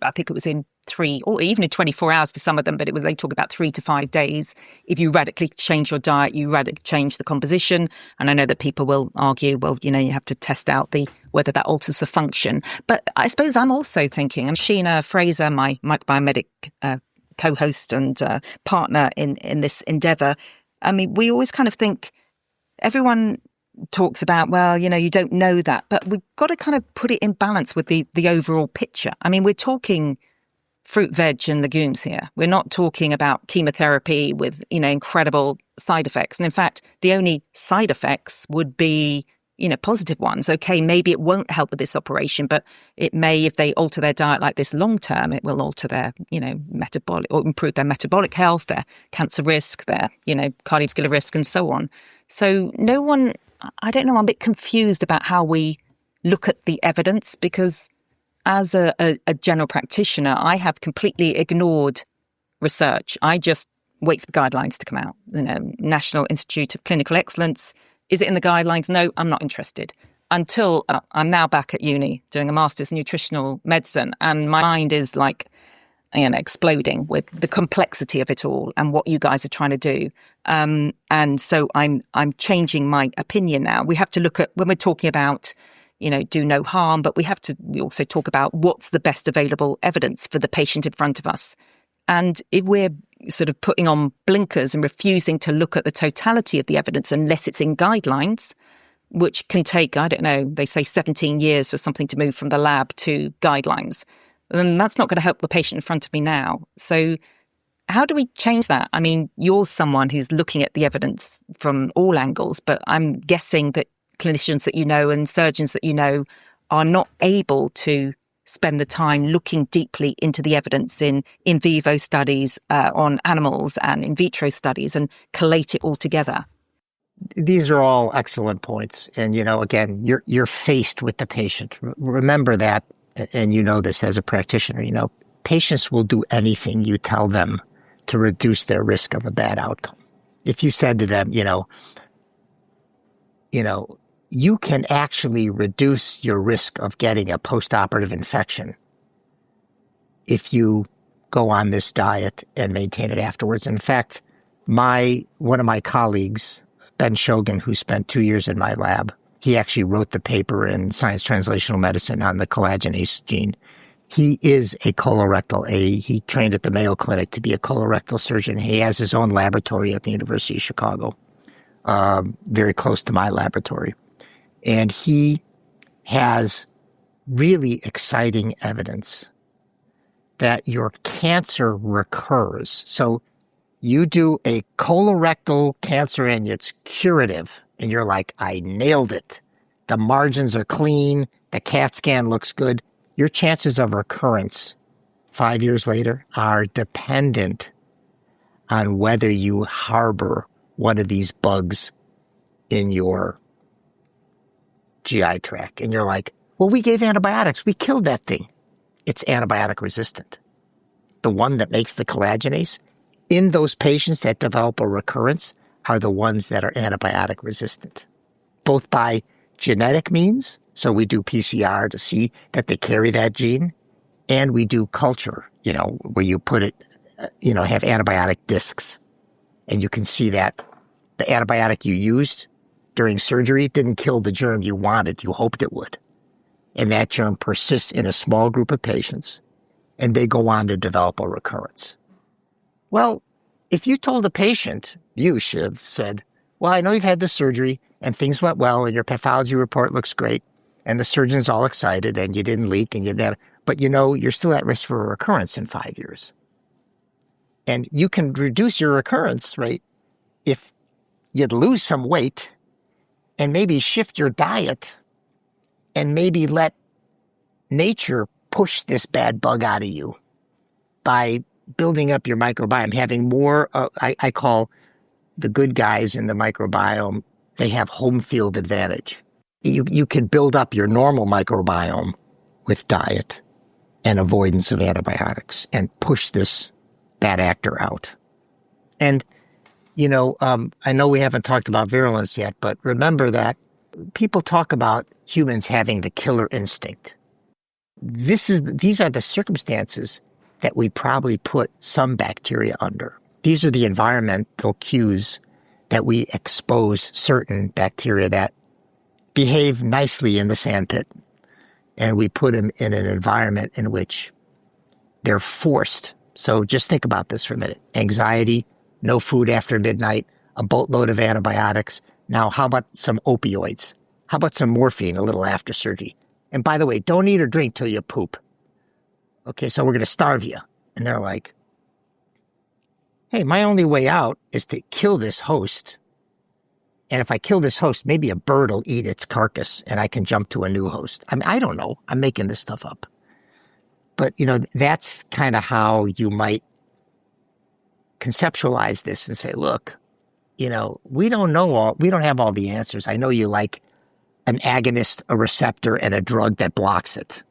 I think it was in 3 or even in 24 hours for some of them, but they talk about 3 to 5 days. If you radically change your diet, you radically change the composition. And I know that people will argue, well, you have to test out whether that alters the function. But I suppose I'm also thinking, and Sheena Fraser, my microbiome co-host and partner in this endeavour, I mean, we always kind of think, everyone talks about, well, you don't know that, but we've got to kind of put it in balance with the overall picture. I mean, we're talking fruit, veg and legumes here. We're not talking about chemotherapy with, incredible side effects. And in fact, the only side effects would be, positive ones. Okay, maybe it won't help with this operation, but it may, if they alter their diet like this long term, it will alter their, metabolic, or improve their metabolic health, their cancer risk, their, cardiovascular risk and so on. So I don't know, I'm a bit confused about how we look at the evidence, because as a general practitioner, I have completely ignored research. I just wait for the guidelines to come out. National Institute of Clinical Excellence, is it in the guidelines? No, I'm not interested. Until I'm now back at uni doing a master's in nutritional medicine, and my mind is like, exploding with the complexity of it all and what you guys are trying to do. And so I'm changing my opinion now. We have to look at, when we're talking about, do no harm, but we also talk about what's the best available evidence for the patient in front of us. And if we're sort of putting on blinkers and refusing to look at the totality of the evidence unless it's in guidelines, which can take, I don't know, they say 17 years for something to move from the lab to guidelines, then that's not going to help the patient in front of me now. So how do we change that? I mean, you're someone who's looking at the evidence from all angles, but I'm guessing that clinicians that and surgeons that are not able to spend the time looking deeply into the evidence in vivo studies on animals and in vitro studies and collate it all together. These are all excellent points. And, again, you're faced with the patient. Remember that, and this as a practitioner, patients will do anything you tell them to reduce their risk of a bad outcome. If you said to them, you can actually reduce your risk of getting a post-operative infection if you go on this diet and maintain it afterwards. In fact, one of my colleagues, Ben Shogan, who spent 2 years in my lab, he actually wrote the paper in Science Translational Medicine on the collagenase gene. He is a colorectal. He trained at the Mayo Clinic to be a colorectal surgeon. He has his own laboratory at the University of Chicago, very close to my laboratory. And he has really exciting evidence that your cancer recurs. So you do a colorectal cancer and it's curative, and you're like, I nailed it. The margins are clean. The CAT scan looks good. Your chances of recurrence 5 years later are dependent on whether you harbor one of these bugs in your GI tract. And you're like, well, we gave antibiotics. We killed that thing. it's antibiotic resistant. The one that makes the collagenase in those patients that develop a recurrence are the ones that are antibiotic resistant, both by genetic means. So we do PCR to see that they carry that gene, and we do culture, where you put it, have antibiotic discs, and you can see that the antibiotic you used during surgery didn't kill the germ you wanted, you hoped it would. And that germ persists in a small group of patients, and they go on to develop a recurrence. Well, if you told a patient, you, Shiv, said, well, I know you've had this surgery, and things went well, and your pathology report looks great, and the surgeon's all excited, and you didn't leak, and you didn't have, but you're still at risk for a recurrence in 5 years. And you can reduce your recurrence rate if you'd lose some weight and maybe shift your diet and maybe let nature push this bad bug out of you by building up your microbiome, having more, I call the good guys in the microbiome, they have home field advantage. You can build up your normal microbiome with diet and avoidance of antibiotics and push this bad actor out. And, I know we haven't talked about virulence yet, but remember that people talk about humans having the killer instinct. These are the circumstances that we probably put some bacteria under. These are the environmental cues that we expose certain bacteria that behave nicely in the sandpit, and we put them in an environment in which they're forced. So just think about this for a minute. Anxiety, no food after midnight, a boatload of antibiotics. Now, how about some opioids? How about some morphine a little after surgery? And by the way, don't eat or drink till you poop. Okay, so we're going to starve you. And they're like, hey, my only way out is to kill this host. And if I kill this host, maybe a bird will eat its carcass and I can jump to a new host. I mean, I don't know. I'm making this stuff up. But, that's kind of how you might conceptualize this and say, look, we don't have all the answers. I know you like an agonist, a receptor, and a drug that blocks it.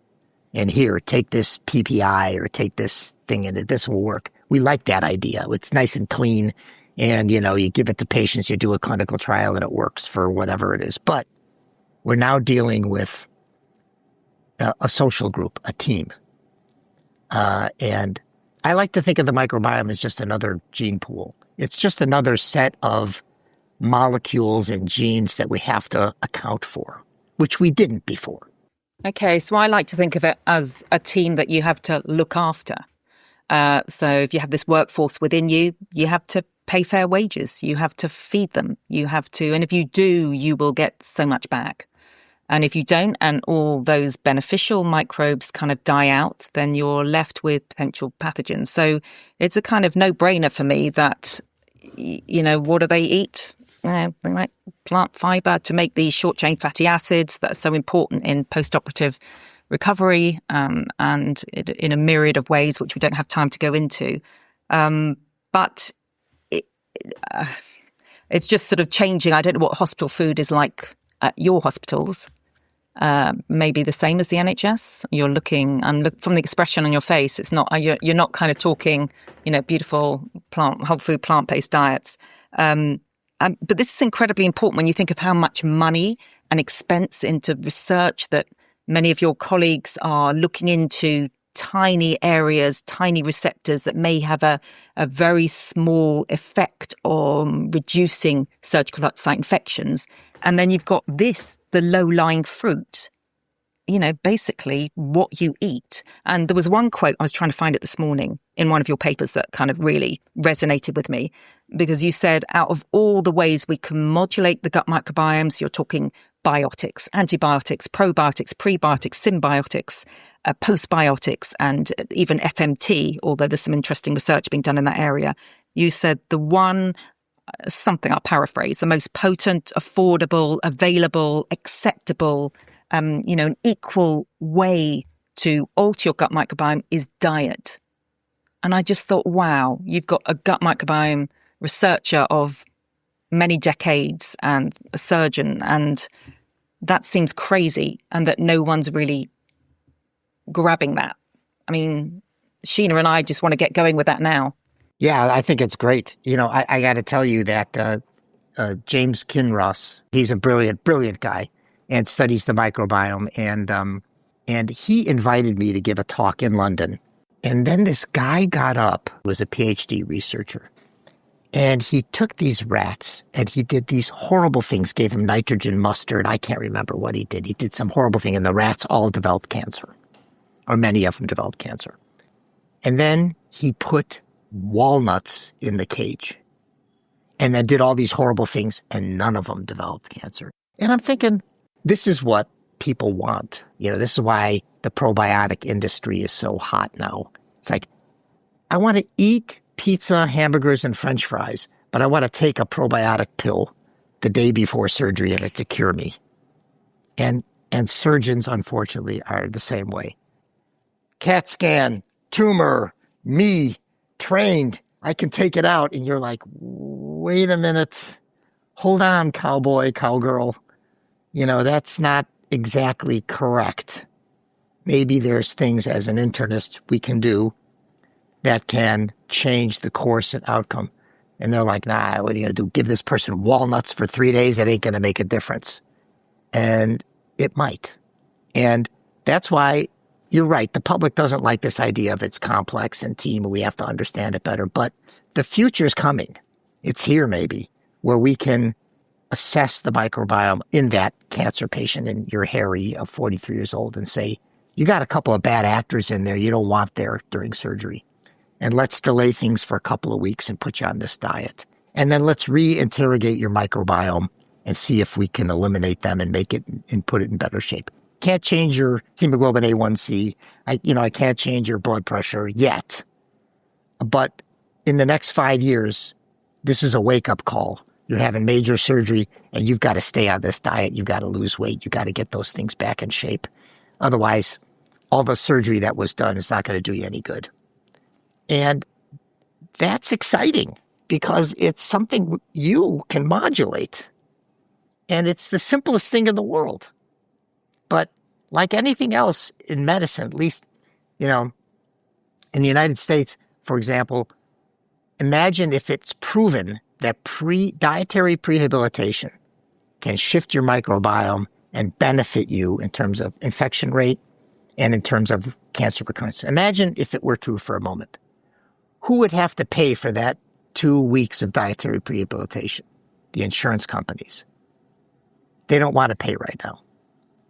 And here, take this PPI or take this thing and this will work. We like that idea. It's nice and clean. And, you give it to patients, you do a clinical trial and it works for whatever it is. But we're now dealing with a social group, a team. And I like to think of the microbiome as just another gene pool. It's just another set of molecules and genes that we have to account for, which we didn't before. Okay, so I like to think of it as a team that you have to look after. So if you have this workforce within you, you have to pay fair wages. You have to feed them. And if you do, you will get so much back. And if you don't, and all those beneficial microbes kind of die out, then you're left with potential pathogens. So it's a kind of no-brainer for me that, what do they eat? They like plant fiber to make these short-chain fatty acids that are so important in post-operative recovery, and in a myriad of ways, which we don't have time to go into. But it's just sort of changing. I don't know what hospital food is like at your hospitals. Maybe the same as the NHS. You're looking, from the expression on your face, it's not. You're not kind of talking, beautiful whole food, plant-based diets. But this is incredibly important when you think of how much money and expense into research that many of your colleagues are looking into tiny areas, tiny receptors that may have a very small effect on reducing surgical site infections. And then you've got the low-lying fruit, basically what you eat. And there was one quote, I was trying to find it this morning in one of your papers that kind of really resonated with me, because you said out of all the ways we can modulate the gut microbiome, so you're talking biotics, antibiotics, probiotics, prebiotics, symbiotics, postbiotics, and even FMT, although there's some interesting research being done in that area. You said the one, something I'll paraphrase, the most potent, affordable, available, acceptable, an equal way to alter your gut microbiome is diet. And I just thought, wow, you've got a gut microbiome researcher of many decades and a surgeon, and that seems crazy, and that no one's really grabbing that. I mean, Sheena and I just want to get going with that now. Yeah, I think it's great. I got to tell you that James Kinross, he's a brilliant guy and studies the microbiome. And he invited me to give a talk in London. And then this guy got up, was a PhD researcher. And he took these rats and he did these horrible things, gave them nitrogen mustard. I can't remember what he did. He did some horrible thing, and the rats all developed cancer, or many of them developed cancer. And then he put walnuts in the cage and then did all these horrible things, and none of them developed cancer. And I'm thinking, this is what people want. This is why the probiotic industry is so hot now. It's like, I want to eat pizza, hamburgers, and French fries, but I want to take a probiotic pill the day before surgery and it to cure me. And surgeons, unfortunately, are the same way. CAT scan, tumor, me, trained, I can take it out. And you're like, wait a minute, hold on, cowboy, cowgirl. That's not exactly correct. Maybe there's things as an internist we can do that can change the course and outcome. And they're like, nah, what are you going to do? Give this person walnuts for 3 days? That ain't going to make a difference. And it might. And that's why you're right. The public doesn't like this idea of it's complex and team, and we have to understand it better. But the future's coming. It's here maybe, where we can assess the microbiome in that cancer patient in your Harry of 43 years old and say, you got a couple of bad actors in there you don't want there during surgery. And let's delay things for a couple of weeks and put you on this diet. And then let's reinterrogate your microbiome and see if we can eliminate them and make it and put it in better shape. Can't change your hemoglobin A1C. I can't change your blood pressure yet. But in the next 5 years, this is a wake-up call. You're having major surgery and you've got to stay on this diet. You've got to lose weight. You've got to get those things back in shape. Otherwise, all the surgery that was done is not going to do you any good. And that's exciting because it's something you can modulate. And it's the simplest thing in the world. But like anything else in medicine, at least, in the United States, for example, imagine if it's proven that dietary prehabilitation can shift your microbiome and benefit you in terms of infection rate and in terms of cancer recurrence. Imagine if it were true for a moment. Who would have to pay for that 2 weeks of dietary prehabilitation? The insurance companies. They don't want to pay right now.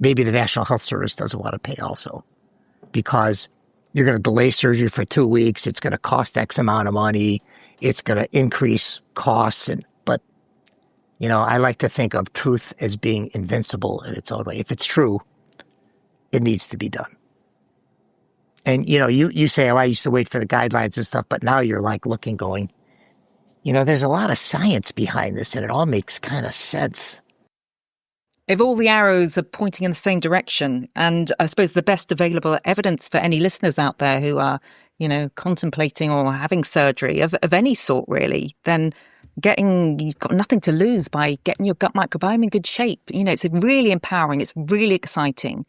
Maybe the National Health Service doesn't want to pay also, because you're going to delay surgery for 2 weeks. It's going to cost X amount of money. It's going to increase costs. But I like to think of truth as being invincible in its own way. If it's true, it needs to be done. And, you say, I used to wait for the guidelines and stuff, but now you're like looking, going, there's a lot of science behind this and it all makes kind of sense. If all the arrows are pointing in the same direction, and I suppose the best available evidence for any listeners out there who are, contemplating or having surgery of any sort, really, then you've got nothing to lose by getting your gut microbiome in good shape. It's really empowering. It's really exciting.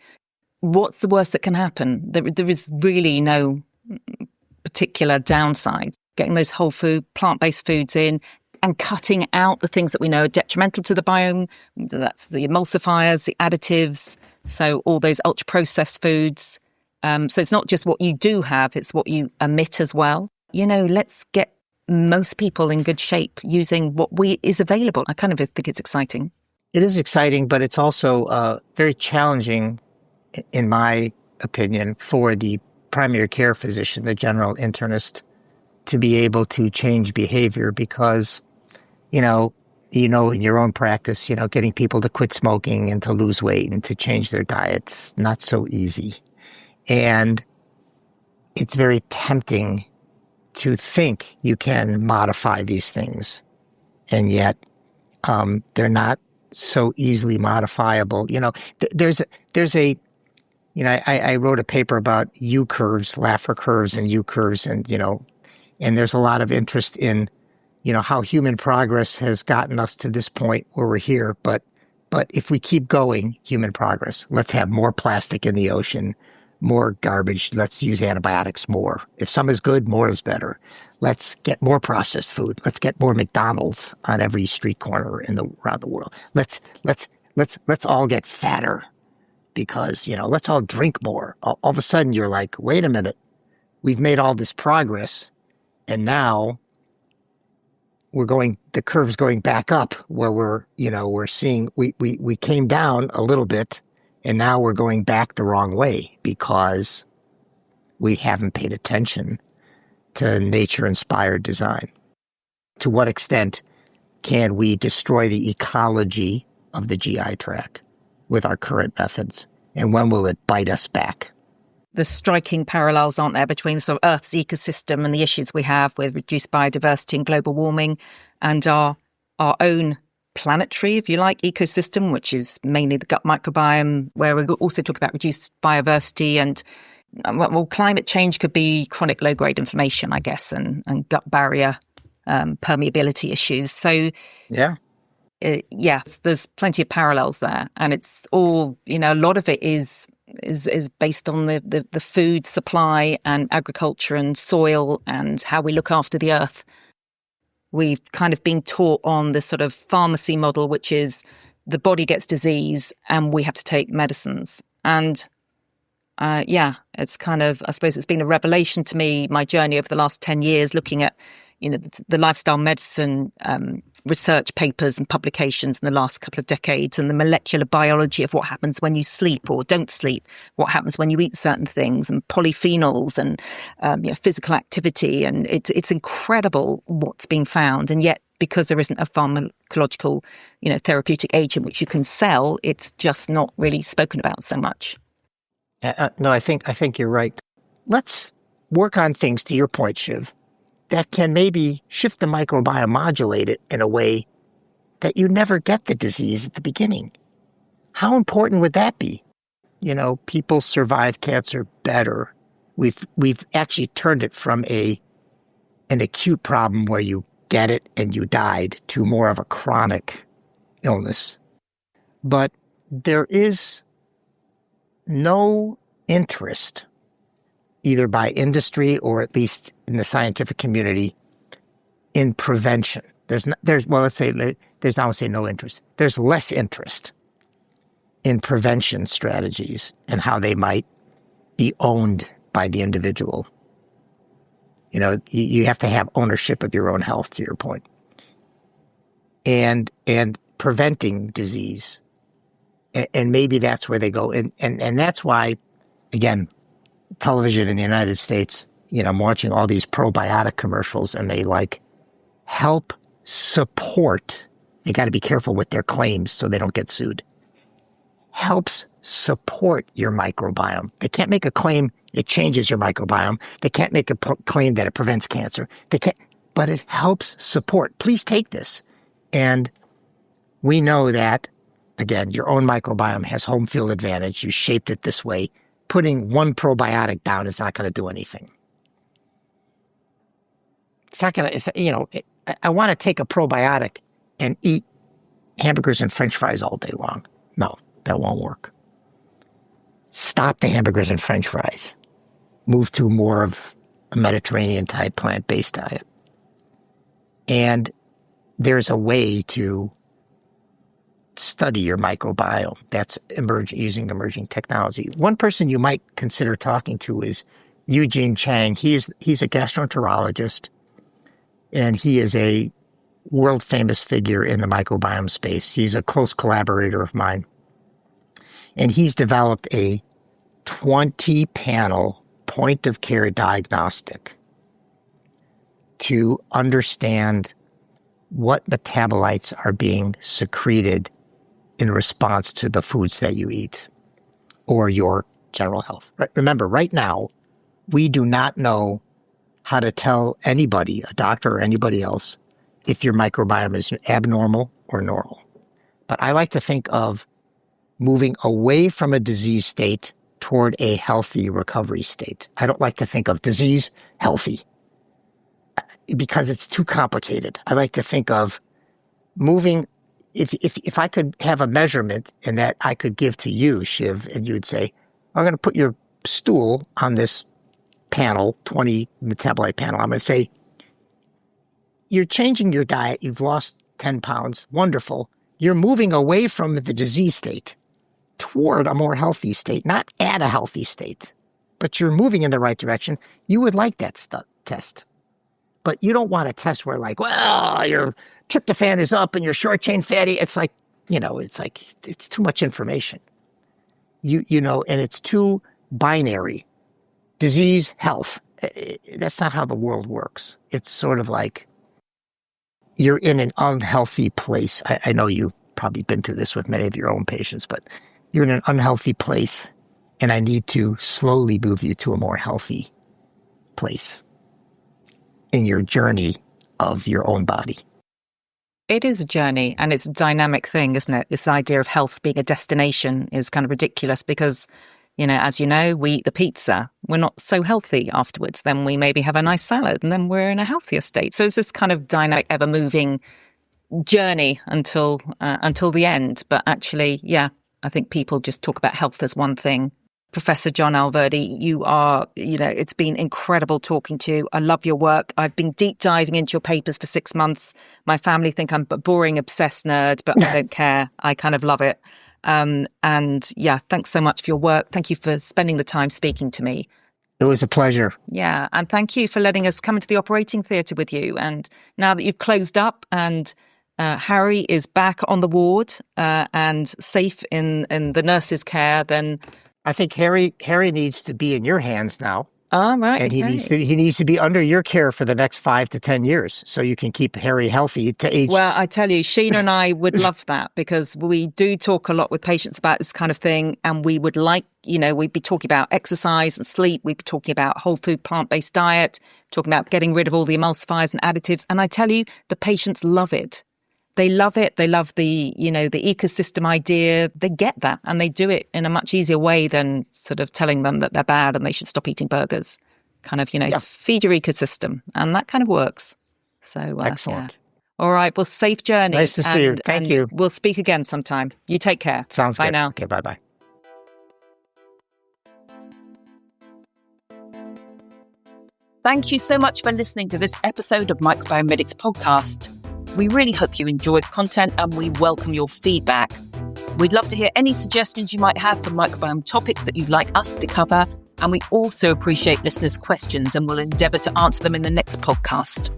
What's the worst that can happen? There is really no particular downside. Getting those whole food, plant-based foods in and cutting out the things that we know are detrimental to the biome. That's the emulsifiers, the additives, so all those ultra-processed foods. So it's not just what you do have, it's what you omit as well. Let's get most people in good shape using what is available. I kind of think it's exciting. It is exciting, but it's also very challenging, in my opinion, for the primary care physician, the general internist, to be able to change behavior because, in your own practice, getting people to quit smoking and to lose weight and to change their diets, not so easy. And it's very tempting to think you can modify these things, and yet they're not so easily modifiable. I wrote a paper about U curves, Laffer curves and U curves, and there's a lot of interest in, how human progress has gotten us to this point where we're here. But if we keep going, human progress, let's have more plastic in the ocean, more garbage. Let's use antibiotics more. If some is good, more is better. Let's get more processed food. Let's get more McDonald's on every street corner around the world. Let's all get fatter because, let's all drink more. All of a sudden you're like, wait a minute, we've made all this progress and now the curve's going back up where we're seeing, we came down a little bit and now we're going back the wrong way because we haven't paid attention to nature-inspired design. To what extent can we destroy the ecology of the GI tract with our current methods? And when will it bite us back? The striking parallels, aren't there, between sort of Earth's ecosystem and the issues we have with reduced biodiversity and global warming and our own planetary, if you like, ecosystem, which is mainly the gut microbiome, where we also talk about reduced biodiversity and, climate change could be chronic low-grade inflammation, I guess, and gut barrier permeability issues. So, yes, there's plenty of parallels there. And it's all, a lot of it is based on the food supply and agriculture and soil and how we look after the earth. We've kind of been taught on this sort of pharmacy model, which is the body gets disease and we have to take medicines. And it's kind of, I suppose it's been a revelation to me, my journey over the last 10 years, looking at, the lifestyle medicine research papers and publications in the last couple of decades and the molecular biology of what happens when you sleep or don't sleep, what happens when you eat certain things and polyphenols and physical activity. And it's incredible what's been found. And yet, because there isn't a pharmacological, therapeutic agent which you can sell, it's just not really spoken about so much. No, I think you're right. Let's work on things, to your point, Shiv, that can maybe shift the microbiome, modulate it in a way that you never get the disease at the beginning. How important would that be? People survive cancer better. We've actually turned it from an acute problem where you get it and you died to more of a chronic illness. But there is no interest, either by industry or at least in the scientific community, in prevention. I would say no interest. There's less interest in prevention strategies and how they might be owned by the individual. You have to have ownership of your own health, to your point. And preventing disease. And maybe that's where they go. And that's why, again, television in the United States, I'm watching all these probiotic commercials and they help support. They got to be careful with their claims so they don't get sued. Helps support your microbiome. They can't make a claim it changes your microbiome. They can't make a claim that it prevents cancer. But it helps support. Please take this. And we know that, again, your own microbiome has home field advantage. You shaped it this way. Putting one probiotic down is not going to do anything. It's not going to, I want to take a probiotic and eat hamburgers and French fries all day long. No, that won't work. Stop the hamburgers and French fries. Move to more of a Mediterranean type plant-based diet. And there's a way to study your microbiome that's using emerging technology. One person you might consider talking to is Eugene Chang. He's a gastroenterologist, and he is a world-famous figure in the microbiome space. He's a close collaborator of mine. And he's developed a 20-panel point-of-care diagnostic to understand what metabolites are being secreted in response to the foods that you eat or your general health. Remember, right now, we do not know how to tell anybody, a doctor or anybody else, if your microbiome is abnormal or normal. But I like to think of moving away from a disease state toward a healthy recovery state. I don't like to think of disease, healthy, because it's too complicated. I like to think of moving, if I could have a measurement and that I could give to you, Shiv, and you would say, I'm going to put your stool on this panel, 20 metabolite panel, I'm going to say, you're changing your diet. You've lost 10 pounds. Wonderful. You're moving away from the disease state toward a more healthy state, not at a healthy state, but you're moving in the right direction. You would like that test. But you don't want a test where like, well, your tryptophan is up and your short chain fatty. It's like, it's too much information. And it's too binary. Disease, health. That's not how the world works. It's sort of like you're in an unhealthy place. I know you've probably been through this with many of your own patients, but you're in an unhealthy place, and I need to slowly move you to a more healthy place in your journey of your own body. It is a journey, and it's a dynamic thing, isn't it? This idea of health being a destination is kind of ridiculous because, as you know, we eat the pizza. We're not so healthy afterwards. Then we maybe have a nice salad, and then we're in a healthier state. So it's this kind of dynamic, ever-moving journey until the end. But actually, I think people just talk about health as one thing. Professor John Alverdy, you are, it's been incredible talking to you. I love your work. I've been deep diving into your papers for 6 months. My family think I'm a boring, obsessed nerd, but I don't care. I kind of love it. Thanks so much for your work. Thank you for spending the time speaking to me. It was a pleasure. Yeah. And thank you for letting us come into the operating theatre with you. And now that you've closed up and Harry is back on the ward and safe in the nurse's care, then I think Harry needs to be in your hands now. Oh, right. And he needs to be under your care for the next 5 to 10 years so you can keep Harry healthy to age. Well, I tell you, Sheena and I would love that because we do talk a lot with patients about this kind of thing. And we would like, we'd be talking about exercise and sleep. We'd be talking about whole food, plant-based diet, talking about getting rid of all the emulsifiers and additives. And I tell you, the patients love it. They love it. They love the ecosystem idea. They get that and they do it in a much easier way than sort of telling them that they're bad and they should stop eating burgers. Kind of, feed your ecosystem. And that kind of works. So, excellent. Yeah. All right. Well, safe journey. Nice to see you. Thank you. We'll speak again sometime. You take care. Sounds good. Bye now. Okay. Bye-bye. Thank you so much for listening to this episode of Microbiome Medics podcast. We really hope you enjoyed the content and we welcome your feedback. We'd love to hear any suggestions you might have for microbiome topics that you'd like us to cover. And we also appreciate listeners' questions and will endeavour to answer them in the next podcast.